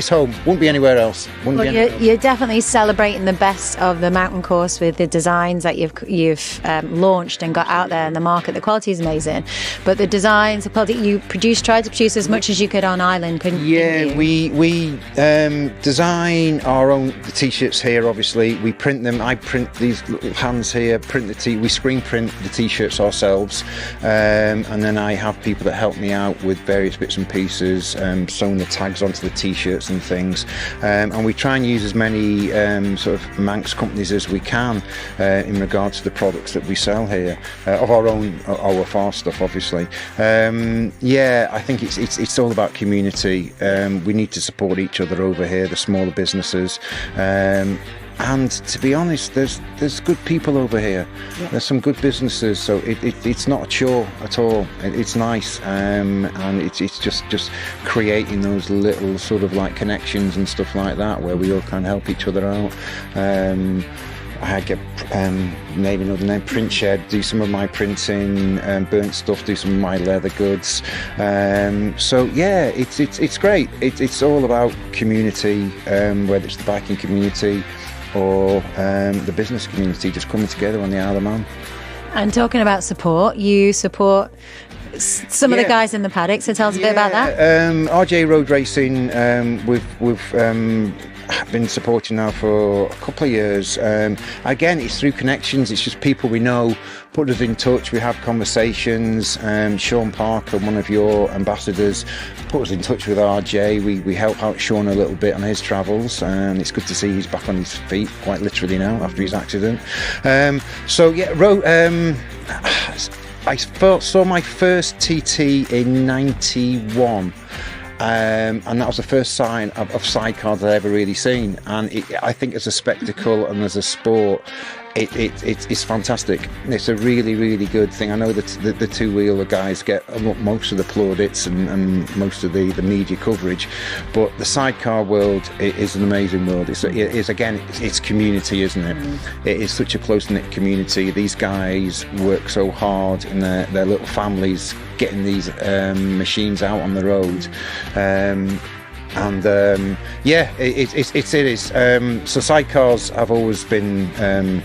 home. Wouldn't be anywhere else. You're definitely celebrating the best of the mountain course with the designs that you've launched and got out there in the market. The quality is amazing, but the designs, the quality you tried to produce as much as you could on island, couldn't you? Yeah, we design our own t-shirts here. Obviously, we print them. I print these little hands here. We screen print the t-shirts ourselves, and then I have people that help me out with various bits and pieces, sewing the tags onto the t-shirts and things. And we try and use as many sort of Manx companies as we can in regard to the products that we sell here, of our own OFR stuff, obviously. I think it's all about community. We need to support each other over here, the smaller businesses. And to be honest, there's good people over here. Yeah. There's some good businesses, so it's not a chore at all. It's nice, and it's just creating those little sort of like connections and stuff like that, where we all kind of help each other out. I get maybe another name, Print Shed, do some of my printing, burnt stuff, do some of my leather goods. So yeah, it's great. It's all about community, whether it's the biking community or the business community, just coming together on the Isle of Man. And talking about support, you support some of the guys in the paddock, so tell us a bit about that. RJ Road Racing, we've been supporting now for a couple of years. Again, it's through connections. It's just people we know put us in touch. We have conversations. Sean Parker, one of your ambassadors, put us in touch with RJ. We help out Sean a little bit on his travels, and it's good to see he's back on his feet, quite literally now, after his accident. So yeah, I saw my first TT in '91. And that was the first sign of sidecars I'd ever really seen, and I think as a spectacle and as a sport, it's fantastic. It's a really, really good thing. I know that the two-wheeler guys get most of the plaudits and most of the media coverage, but the sidecar world is an amazing world. It's community, isn't it? It is such a close-knit community. These guys work so hard in their little families getting these machines out on the road. It is. So sidecars have always been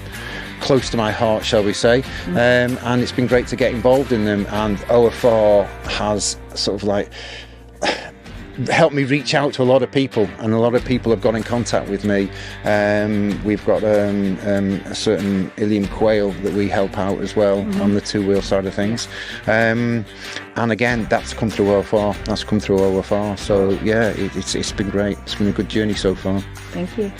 close to my heart, shall we say, and it's been great to get involved in them, and OFR has sort of like helped me reach out to a lot of people, and a lot of people have got in contact with me. We've got a certain Ilium quail that we help out as well on the two-wheel side of things, and again, that's come through OFR. So yeah, it's been great. It's been a good journey so far. Thank you.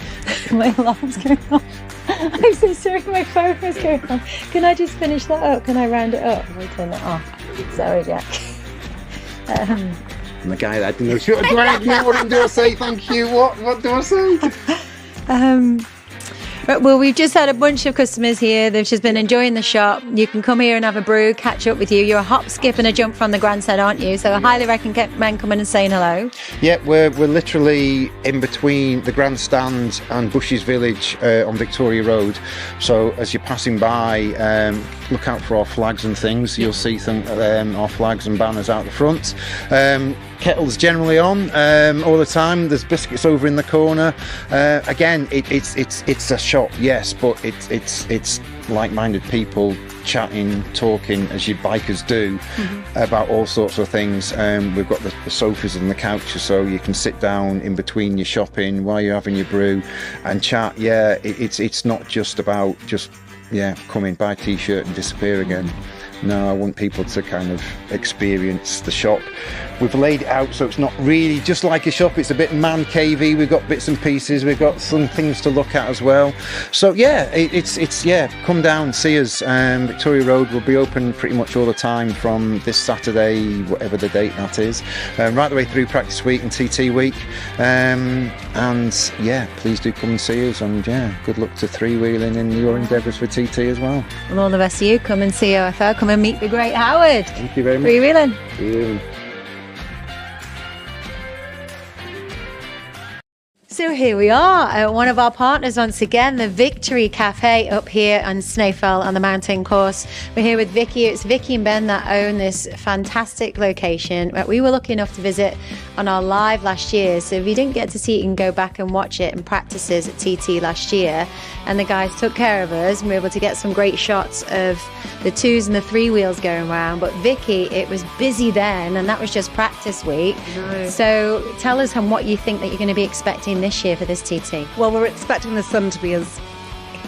My alarm's going off. I'm so sorry, my phone is going off. Can I just finish that up? Can I round it up? Let me turn that off. Sorry, Jack. I'm the guy that didn't know what do I say? Thank you. What do I say? Well, we've just had a bunch of customers here. They've just been enjoying the shop. You can come here and have a brew, catch up with you. You're a hop, skip and a jump from the grandstand, aren't you? So I highly recommend coming and saying hello. Yeah, we're literally in between the grandstand and Bushes Village on Victoria Road. So as you're passing by, look out for our flags and things. You'll see our flags and banners out the front. Kettle's generally on all the time. There's biscuits over in the corner. Again, it's a shop, yes, but it's like-minded people chatting, talking as you bikers do about all sorts of things. We've got the sofas and the couches, so you can sit down in between your shopping while you're having your brew and chat. Yeah, it's not just about come in, buy a t-shirt and disappear again. No, I want people to kind of experience the shop. We've laid it out so it's not really just like a shop. It's a bit man cavey. We've got bits and pieces. We've got some things to look at as well. So yeah, it's come down, see us. Victoria Road will be open pretty much all the time from this Saturday, whatever the date that is, right the way through practice week and TT week. And yeah, please do come and see us. And yeah, good luck to three-wheeling in your endeavours for TT as well. Well, all the best of you. Come and see OFR. Come and meet the great Howard. Thank you very much. Three-wheeling. Three-wheeling. So here we are at one of our partners once again, the Victory Cafe up here on Snowfell on the mountain course. We're here with Vicky. It's Vicky and Ben that own this fantastic location that we were lucky enough to visit on our live last year. So if you didn't get to see it, you can go back and watch it in practices at TT last year. And the guys took care of us and we were able to get some great shots of the twos and the three wheels going around. But Vicky, it was busy then, and that was just practice week. No. So tell us what you think that you're going to be expecting this year for this TT. Well, we're expecting the sun to be as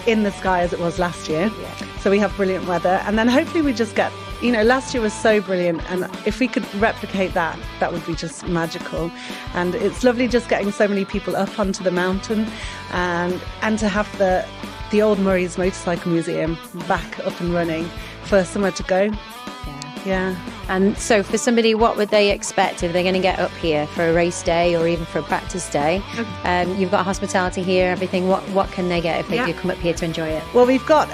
in the sky as it was last year. Yeah. So we have brilliant weather, and then hopefully we just get, last year was so brilliant, and if we could replicate that, that would be just magical. And it's lovely just getting so many people up onto the mountain, and to have the old Murray's Motorcycle Museum back up and running for somewhere to go. Yeah. And so for somebody, what would they expect if they're going to get up here for a race day or even for a practice day? You've got hospitality here, everything. What can they get if they do come up here to enjoy it? Well, we've got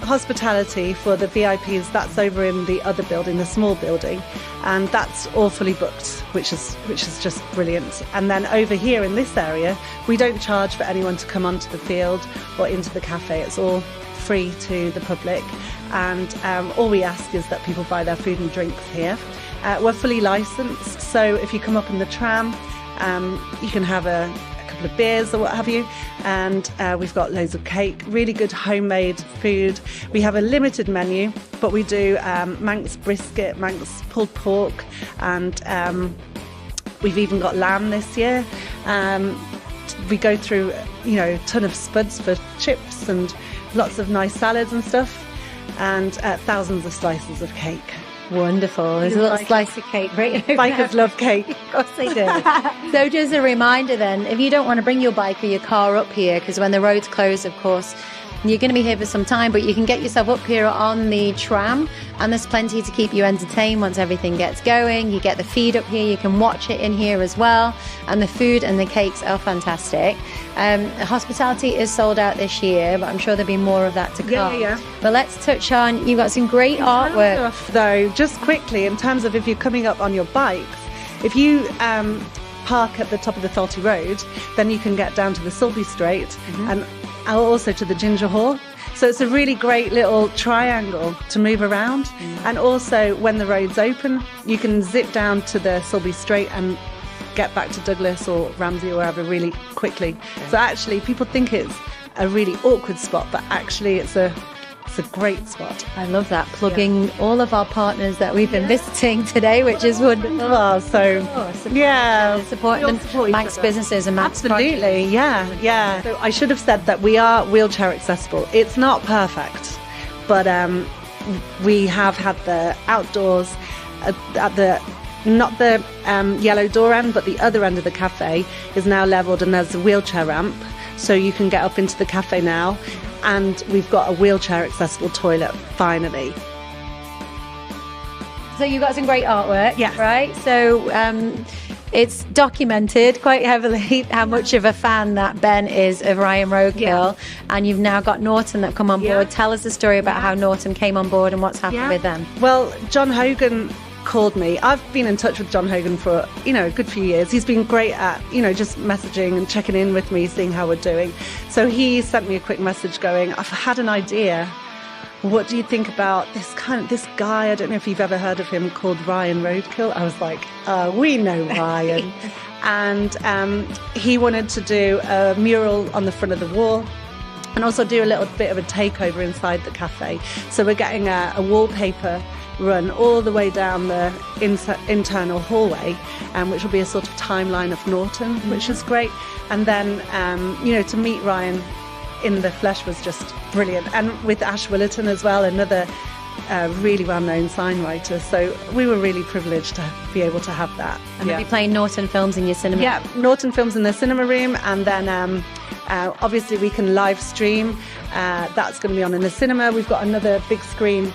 hospitality for the VIPs. That's over in the other building, the small building, and that's all fully booked, which is just brilliant. And then over here in this area, we don't charge for anyone to come onto the field or into the cafe. It's all free to the public, and all we ask is that people buy their food and drinks here. We're fully licensed, so if you come up in the tram, you can have a couple of beers or what have you, and we've got loads of cake, really good homemade food. We have a limited menu, but we do Manx brisket, Manx pulled pork, and we've even got lamb this year. We go through, a ton of spuds for chips and lots of nice salads and stuff, and thousands of slices of cake. Wonderful. There's a little slice of cake right over Bikers love cake. Of course they do. So just a reminder then, if you don't want to bring your bike or your car up here, because when the roads close, of course, you're going to be here for some time, but you can get yourself up here on the tram, and there's plenty to keep you entertained once everything gets going. You get the feed up here, you can watch it in here as well, and the food and the cakes are fantastic. Hospitality is sold out this year, but I'm sure there'll be more of that to come. Yeah. But let's touch on, you've got some great artwork. Though, just quickly, in terms of if you're coming up on your bikes, if you park at the top of the Tholty Road, then you can get down to the Sulby Straight and also to the Ginger Hall. So it's a really great little triangle to move around. And also when the road's open, you can zip down to the Sulby Straight and get back to Douglas or Ramsey or wherever really quickly. So actually people think it's a really awkward spot, but actually it's a great spot. I love that, plugging all of our partners that we've been visiting today, which is wonderful. Oh, supporting them, Manx businesses and Manx Absolutely, yeah. So I should have said that we are wheelchair accessible. It's not perfect, but we have had the outdoors at the not the yellow door end, but the other end of the cafe is now levelled, and there's a wheelchair ramp, so you can get up into the cafe now. And we've got a wheelchair accessible toilet finally. So you've got some great artwork, right? So it's documented quite heavily how much of a fan that Ben is of Ryan Roadkill, and you've now got Norton that come on board. Tell us the story about how Norton came on board and what's happened with them. Well, John Hogan called me. I've been in touch with John Hogan for a good few years. He's been great at just messaging and checking in with me, seeing how we're doing. So he sent me a quick message going, I've had an idea. What do you think about this guy? I don't know if you've ever heard of him, called Ryan Roadkill. I was like, we know Ryan. And he wanted to do a mural on the front of the wall and also do a little bit of a takeover inside the cafe. So we're getting a wallpaper run all the way down the internal hallway, which will be a sort of timeline of Norton, which is great. And then, to meet Ryan in the flesh was just brilliant. And with Ash Willerton as well, another really well-known sign writer. So we were really privileged to be able to have that. And you'll be playing Norton films in your cinema? Yeah, Norton films in the cinema room. And then obviously we can live stream. That's going to be on in the cinema. We've got another big screen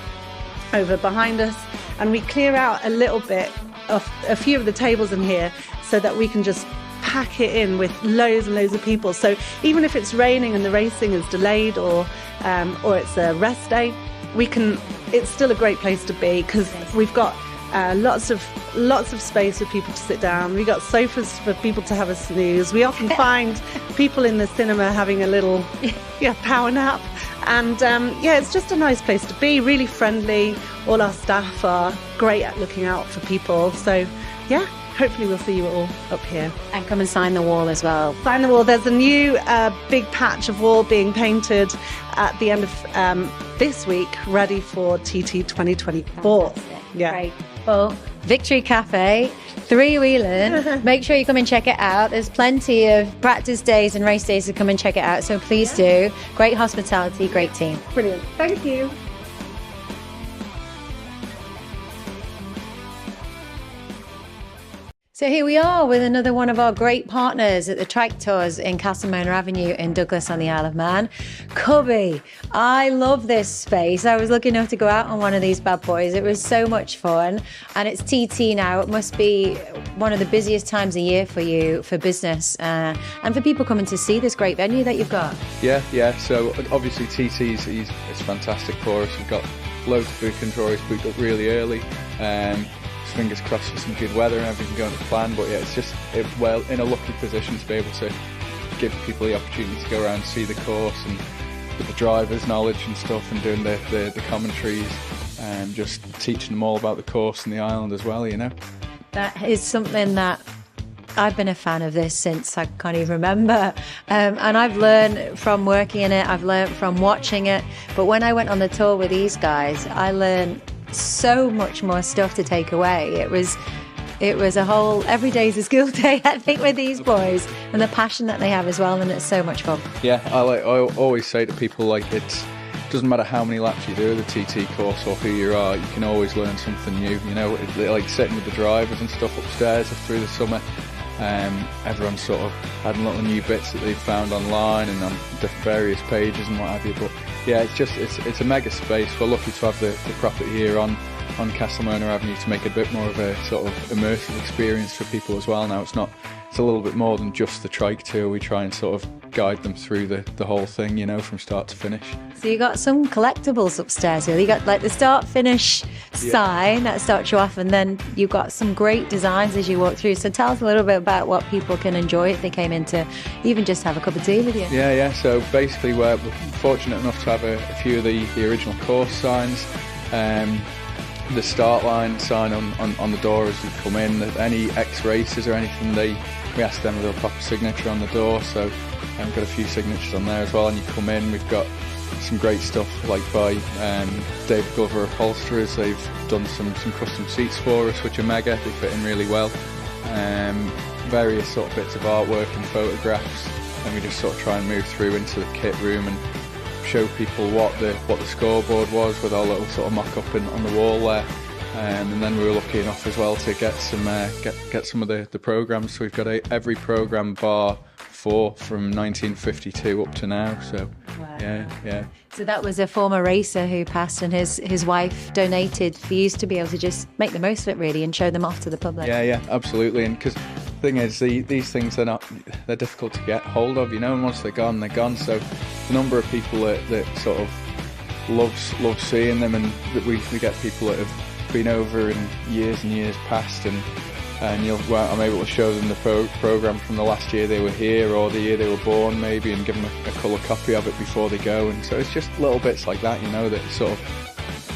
over behind us, and we clear out a little bit of a few of the tables in here so that we can just pack it in with loads and loads of people. So even if it's raining and the racing is delayed or it's a rest day, it's still a great place to be, because we've got lots of space for people to sit down. We've got sofas for people to have a snooze. We often find people in the cinema having a little power nap. And it's just a nice place to be, really friendly. All our staff are great at looking out for people. So, hopefully we'll see you all up here. And come and sign the wall as well. Sign the wall. There's a new big patch of wall being painted at the end of this week, ready for TT 2024. Fantastic. Yeah. Great. Well, Victory Cafe, Three-Wheeling. Make sure you come and check it out. There's plenty of practice days and race days to come and check it out, so please do. Great hospitality, great team. Brilliant. Thank you. So here we are with another one of our great partners at the Trike Tours in Castlemona Avenue in Douglas on the Isle of Man. Cubby, I love this space. I was lucky enough to go out on one of these bad boys. It was so much fun. And it's TT now. It must be one of the busiest times of year for you, for business, and for people coming to see this great venue that you've got. Yeah. So obviously TT's it's fantastic for us. We've got loads of booking drawers booked up really early. Fingers crossed for some good weather and everything going to plan, but yeah, it's just in a lucky position to be able to give people the opportunity to go around and see the course and with the drivers' knowledge and stuff, and doing the commentaries and just teaching them all about the course and the island as well, you know. That is something that I've been a fan of this since I can't even remember, and I've learned from working in it, I've learned from watching it, but when I went on the tour with these guys, I learned so much more stuff to take away. It was a whole, every day's a school day, I think, with these boys, and the passion that they have as well, and it's so much fun. Yeah, I always say to people, like, it doesn't matter how many laps you do of the TT course or who you are, you can always learn something new, you know. Like sitting with the drivers and stuff upstairs through the summer, everyone's sort of had little new bits that they've found online and on various pages and what have you, but yeah, it's a mega space. We're lucky to have the property here on Castlemona Avenue to make it a bit more of a sort of immersive experience for people as well. Now it's a little bit more than just the trike tour. We try and sort of guide them through the whole thing, you know, from start to finish. So you got some collectibles upstairs here. You got like the start-finish sign that starts you off, and then you've got some great designs as you walk through. So tell us a little bit about what people can enjoy if they came in to even just have a cup of tea with you. Yeah. So basically we're fortunate enough to have a few of the original course signs. The start line sign on the door as you come in. Any ex-racers or anything, we ask them with a proper signature on the door, so we've got a few signatures on there as well. And you come in, we've got some great stuff like by David Glover Upholsterers. They've done some custom seats for us, which are mega. They fit in really well. Various sort of bits of artwork and photographs, and we just sort of try and move through into the kit room and show people what the scoreboard was with our little sort of mock-up on the wall there. And then we were lucky enough as well to get some of the programmes. So we've got every programme bar 4 from 1952 up to now. So wow. Yeah. So that was a former racer who passed, and his wife donated for you to be able to just make the most of it really and show them off to the public. Yeah, absolutely. And because the thing is, these things they're difficult to get hold of, you know. And once they're gone, they're gone. So the number of people that sort of love seeing them, and that we get people that have been over in years and years past, and I'm able to show them the programme from the last year they were here or the year they were born maybe, and give them a colour copy of it before they go. And so it's just little bits like that, you know, that sort of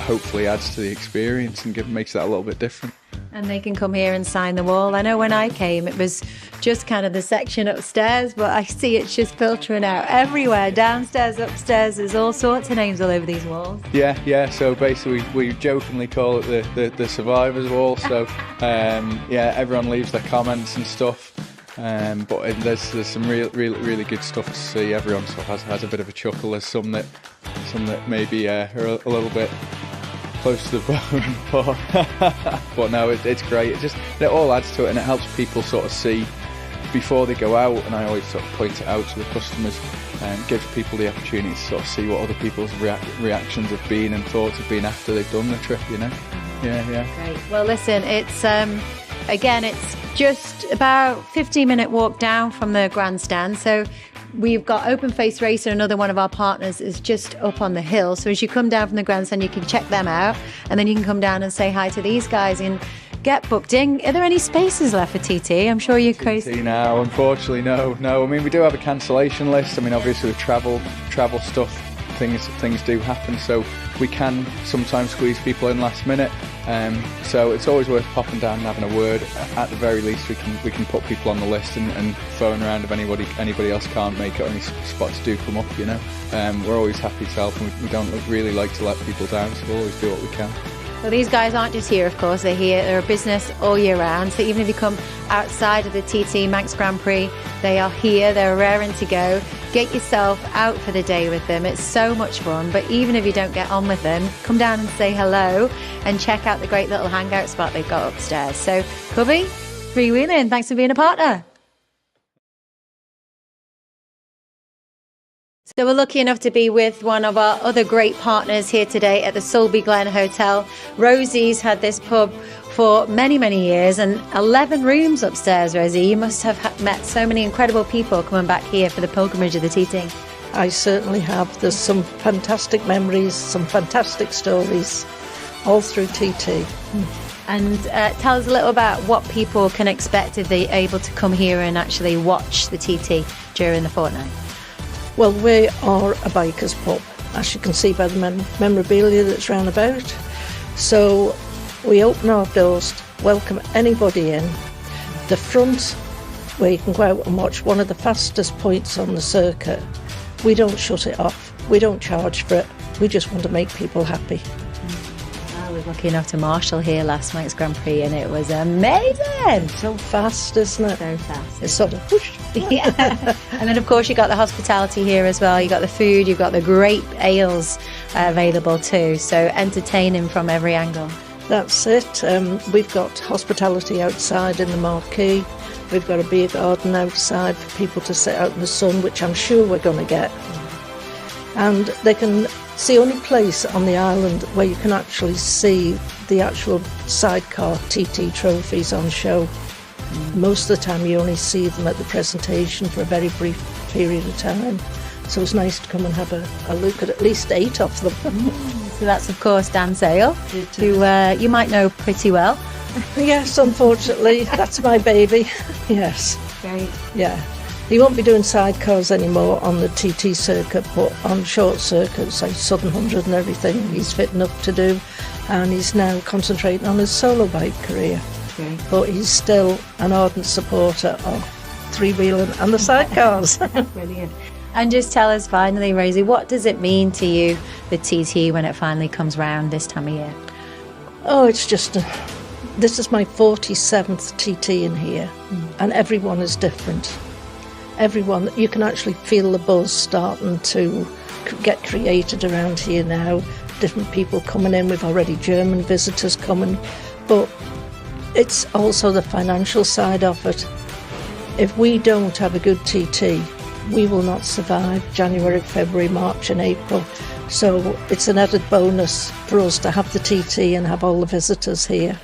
hopefully adds to the experience and makes that a little bit different. And they can come here and sign the wall. I know when I came it was just kind of the section upstairs, but I see it's just filtering out everywhere, downstairs, upstairs. There's all sorts of names all over these walls. Yeah. So basically we jokingly call it the survivors wall. So everyone leaves their comments and stuff. But there's some really good stuff to see. Everyone sort of has a bit of a chuckle. There's some that maybe are a little bit close to the bone, but no, it's great. It all adds to it, and it helps people sort of see before they go out. And I always sort of point it out to the customers, and gives people the opportunity to sort of see what other people's reactions have been and thoughts have been after they've done the trip, you know. Yeah. Great. Well, listen, it's again, it's just about 15-minute walk down from the grandstand. So we've got Open Face Racer, another one of our partners, is just up on the hill. So as you come down from the grandstand, you can check them out, and then you can come down and say hi to these guys and get booked in. Are there any spaces left for TT? I'm sure you're crazy. TT now, unfortunately, no. I mean, we do have a cancellation list. I mean, obviously with travel stuff, things do happen, so we can sometimes squeeze people in last minute. So it's always worth popping down and having a word. At the very least, we can put people on the list and phone around if anybody else can't make it, or any spots do come up, you know. We're always happy to help, and we don't really like to let people down, so we'll always do what we can. Well, these guys aren't just here, of course. They're a business all year round. So even if you come outside of the TT Manx Grand Prix, they are here. They're raring to go. Get yourself out for the day with them. It's so much fun. But even if you don't get on with them, come down and say hello and check out the great little hangout spot they've got upstairs. So, Cubby, freewheeling. Thanks for being a partner. So we're lucky enough to be with one of our other great partners here today at the Sulby Glen Hotel. Rosie's had this pub for many, many years and 11 rooms upstairs, Rosie. You must have met so many incredible people coming back here for the pilgrimage of the TT. I certainly have. There's some fantastic memories, some fantastic stories, all through TT. And tell us a little about what people can expect if they're able to come here and actually watch the TT during the fortnight. Well, we are a biker's pub, as you can see by the memorabilia that's round about. So we open our doors to welcome anybody in. The front, where you can go out and watch one of the fastest points on the circuit, we don't shut it off. We don't charge for it. We just want to make people happy. I was lucky enough to marshal here last night's Grand Prix and it was amazing. So fast, isn't it? So fast. It's sort of whoosh. Yeah. And then of course you got the hospitality here as well. You got the food, you've got the great ales available too. So entertaining from every angle. That's it. We've got hospitality outside in the marquee. We've got a beer garden outside for people to sit out in the sun, which I'm sure we're going to get. And they can... It's the only place on the island where you can actually see the actual Sidecar TT trophies on show. Most of the time you only see them at the presentation for a very brief period of time. So it's nice to come and have a look at least 8 of them. So that's of course Dan Sale, who you might know pretty well. Yes, unfortunately, that's my baby. Yes. Great. Yeah. He won't be doing sidecars anymore on the TT circuit, but on short circuits like Southern 100 and everything, he's fit enough to do. And he's now concentrating on his solo bike career. Okay. But he's still an ardent supporter of three-wheeling and the sidecars. Brilliant. And just tell us finally, Rosie, what does it mean to you, the TT, when it finally comes round this time of year? Oh, it's just... This is my 47th TT in here, and everyone is different. Everyone, you can actually feel the buzz starting to get created around here now. Different people coming in. We've already German visitors coming, but it's also the financial side of it. If we don't have a good TT, we will not survive January, February, March and April. So it's an added bonus for us to have the TT and have all the visitors here.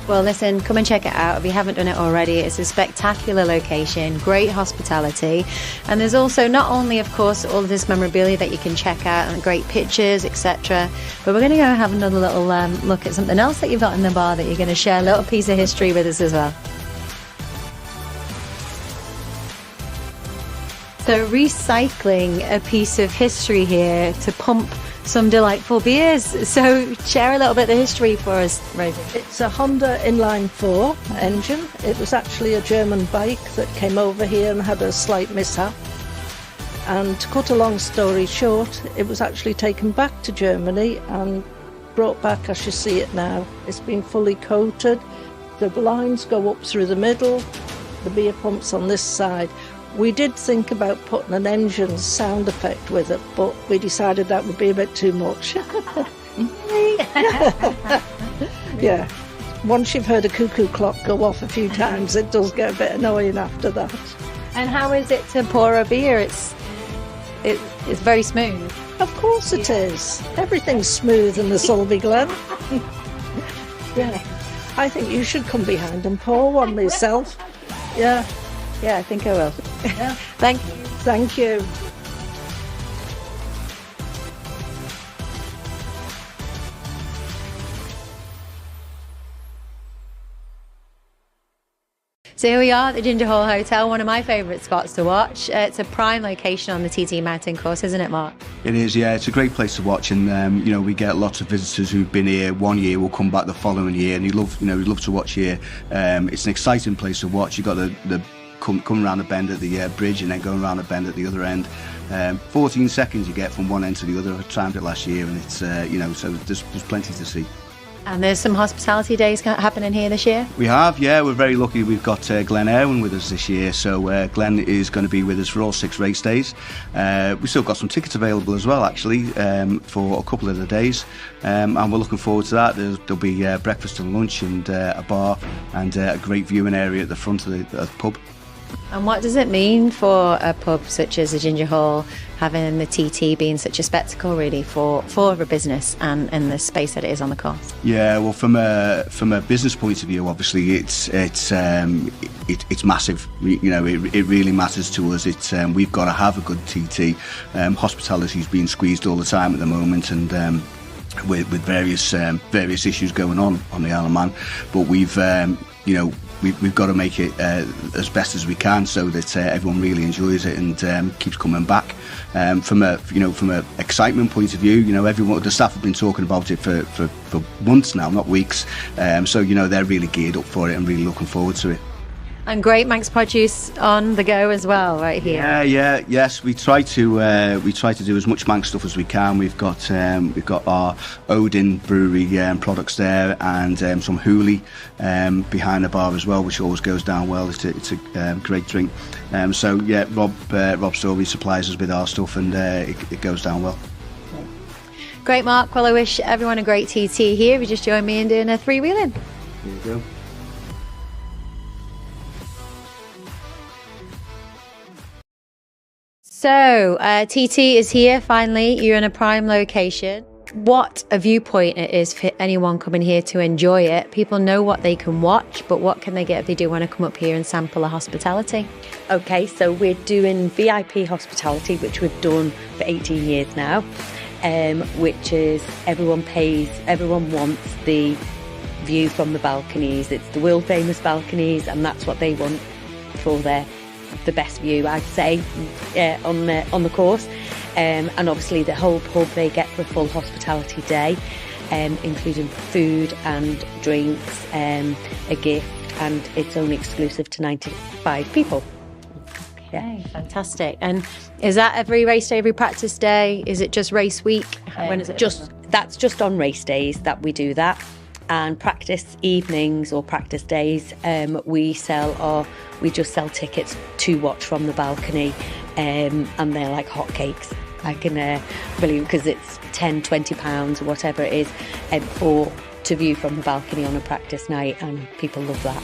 Well, listen, come and check it out if you haven't done it already. It's a spectacular location, great hospitality, and there's also not only, of course, all of this memorabilia that you can check out and great pictures, etc., but we're going to go and have another little look at something else that you've got in the bar that you're going to share a little piece of history with us as well. So recycling a piece of history here to pump some delightful beers. So share a little bit of the history for us, Rosie. It's a Honda Inline 4 engine. It was actually a German bike that came over here and had a slight mishap. And to cut a long story short, it was actually taken back to Germany and brought back as you see it now. It's been fully coated. The lines go up through the middle, the beer pump's on this side. We did think about putting an engine sound effect with it, but we decided that would be a bit too much. Yeah. Once you've heard a cuckoo clock go off a few times, it does get a bit annoying after that. And how is it to pour a beer? It's very smooth. Of course it is. Everything's smooth in the Sulby Glen. Yeah. I think you should come behind and pour one myself. Yeah. Yeah, I think I will. Yeah. Thank you. Thank you. So here we are at the Ginger Hall Hotel, one of my favourite spots to watch. It's a prime location on the TT Mountain Course, isn't it, Mark? It is, yeah. It's a great place to watch, and we get lots of visitors who've been here one year will come back the following year, and we love to watch here. It's an exciting place to watch. You've got the come around the bend at the bridge and then going around the bend at the other end. 14 seconds you get from one end to the other. I timed it last year, and it's so there's plenty to see. And there's some hospitality days happening here this year? We have, yeah. We're very lucky we've got Glenn Irwin with us this year. So Glenn is going to be with us for all 6 race days. We've still got some tickets available as well, actually, for a couple of the days. And we're looking forward to that. There'll be breakfast and lunch and a bar and a great viewing area at the front of the pub. And what does it mean for a pub such as the Ginger Hall, having the TT being such a spectacle really for a business and the space that it is on the course? Yeah, well, from a business point of view, obviously it's massive. You know, it really matters to us. We've got to have a good TT. Hospitality's being squeezed all the time at the moment, and with various issues going on the Isle of Man, but we've got to make it as best as we can so that everyone really enjoys it and keeps coming back. From a excitement point of view, the staff have been talking about it for months now, not weeks. So they're really geared up for it and really looking forward to it. And great Manx produce on the go as well, right here. Yes. We try to do as much Manx stuff as we can. We've got our Odin brewery products there, and some Hooli behind the bar as well, which always goes down well. It's a great drink. Rob Storby supplies us with our stuff, and it goes down well. Great, Mark. Well, I wish everyone a great TT here. You just joined me in doing a 3-wheeling. There you go. So, TT is here finally. You're in a prime location. What a viewpoint it is for anyone coming here to enjoy it. People know what they can watch, but what can they get if they do want to come up here and sample a hospitality? Okay, so we're doing VIP hospitality, which we've done for 18 years now, which is everyone wants the view from the balconies. It's the world famous balconies, and that's what they want for the best view, I'd say, on the course. And obviously the whole pub, they get the full hospitality day, including food and drinks, a gift, and it's only exclusive to 95 people. Okay, fantastic. And is that every race day, every practice day? Is it just race week? When is it? That's just on race days that we do that. And practice evenings or practice days, we just sell tickets to watch from the balcony, and they're like hotcakes. I can believe, because it's £10-20 or whatever it is, to view from the balcony on a practice night, and people love that.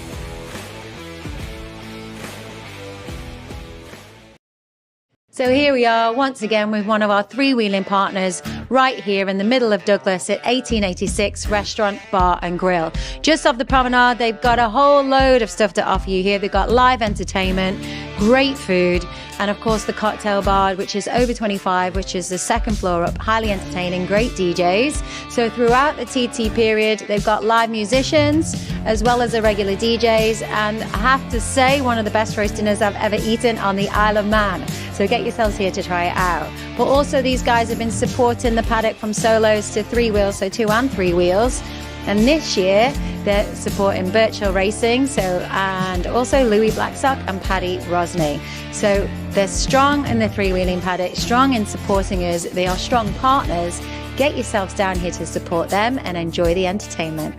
So here we are once again with one of our 3-wheeling partners right here in the middle of Douglas at 1886 Restaurant, Bar and Grill. Just off the promenade, they've got a whole load of stuff to offer you here. They've got live entertainment, great food, and of course the cocktail bar, which is over 25, which is the second floor up, highly entertaining, great DJs. So throughout the TT period, they've got live musicians as well as the regular DJs, and I have to say, one of the best roast dinners I've ever eaten on the Isle of Man. So get yourselves here to try it out. But also these guys have been supporting the paddock from solos to 3 wheels, so 2 and 3 wheels. And this year they're supporting Birchill Racing, and also Louis Blackstock and Paddy Rosney. So they're strong in the 3-wheeling paddock, strong in supporting us. They are strong partners. Get yourselves down here to support them and enjoy the entertainment.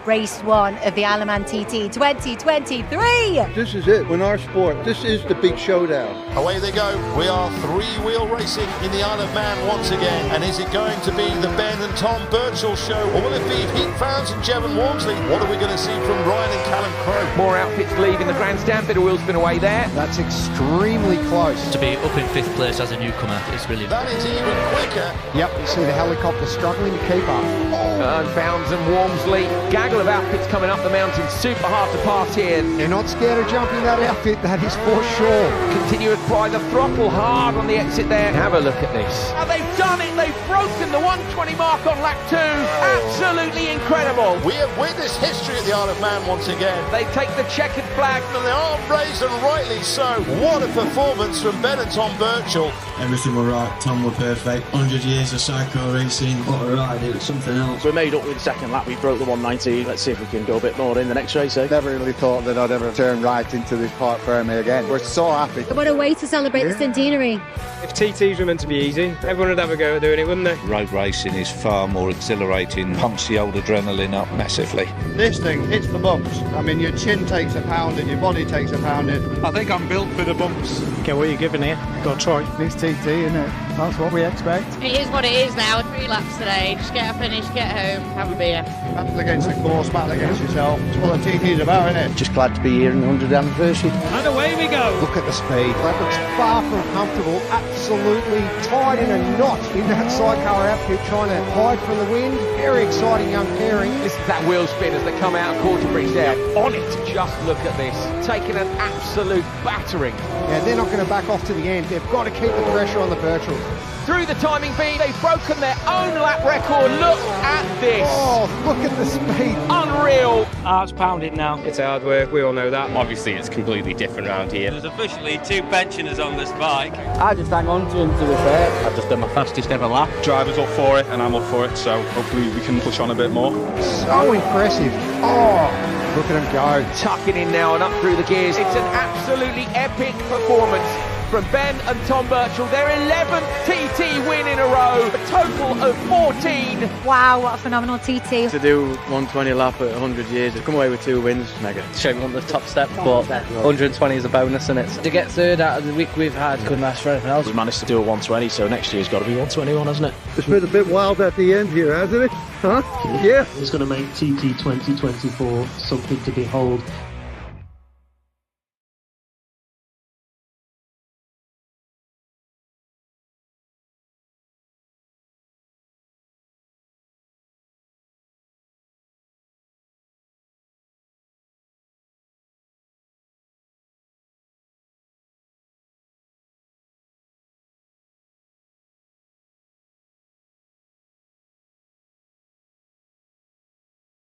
Race 1 of the Isle of Man TT 2023. This is it. In our sport, this is the big showdown. Away they go. We are 3-wheel racing in the Isle of Man once again. And is it going to be the Ben and Tom Birchall show, or will it be Pete Fownes and Jevon Walmsley? What are we going to see from Ryan and Callum Crowe? More outfits leaving the grandstand. Bit of wheel spin away there. That's extremely close. To be up in 5th place as a newcomer is brilliant. That is even quicker. Yep, you see the helicopter struggling to keep up. And Fownes and Walmsley. Gaggle of outfits coming up the mountain. Super hard to pass here. You're not scared of jumping that outfit, that is for sure. Continue to apply the throttle hard on the exit there. Have a look at this. Now they've done it. They've broken the 120 mark on lap 2. Absolutely incredible. We have witnessed history at the Isle of Man once again. They take the checkered flag. And they are raised, and rightly so. What a performance from Ben and Tom Birchall. Everything were right, Tom were perfect. 100 years of Sidecar racing. What a ride, it was something else. We made up with the second lap. We broke the 119 TT. Let's see if we can go a bit more in the next race, eh? Never really thought that I'd ever turn right into this park firmly again. We're so happy. What a way to celebrate the centenary. If TTs were meant to be easy, everyone would have a go at doing it, wouldn't they? Road racing is far more exhilarating, pumps the old adrenaline up massively. This thing hits the bumps. I mean, your chin takes a pounding, your body takes a pounding. I think I'm built for the bumps. Okay, what are you giving here? Got to try. It's TT, isn't it? That's what we expect. It is what it is now. 3 laps today. Just get a finish, get home, have a beer. Battle against the course, battle against yourself. It's what the TT's about, isn't it? Just glad to be here in the 100th anniversary. And away we go. Look at the speed. That looks far from comfortable. Absolutely tied in a knot in that sidecar outfit, trying to hide from the wind. Very exciting young pairing. This is that wheel spin as they come out of quarter bridge there. On it. Just look at this. Taking an absolute battering. Yeah, they're not going to back off to the end. They've got to keep the pressure on the Birchall. Through the timing beat, they've broken their own lap record. Look at this. Oh, look at the speed. Unreal. Heart's pounding now. It's hard work, we all know that. Obviously, it's completely different around here. There's officially 2 pensioners on this bike. I just hang on to him, to be fair. I've just done my fastest ever lap. Driver's up for it, and I'm up for it, so hopefully we can push on a bit more. So impressive. Oh, look at him go. Tucking in now and up through the gears. It's an absolutely epic performance from Ben and Tom Birchall. Their 11th TT win in a row, a total of 14. Wow, what a phenomenal TT. To do 120 lap at 100 years, to come away with 2 wins, mega. Shame on the top step, but 120 is a bonus in it. To get third out of the week we've had, couldn't ask for anything else. We managed to do a 120, so next year's got to be 121, hasn't it? It's been a bit wild at the end here, hasn't it? Huh? Yeah. It's going to make TT 2024 something to behold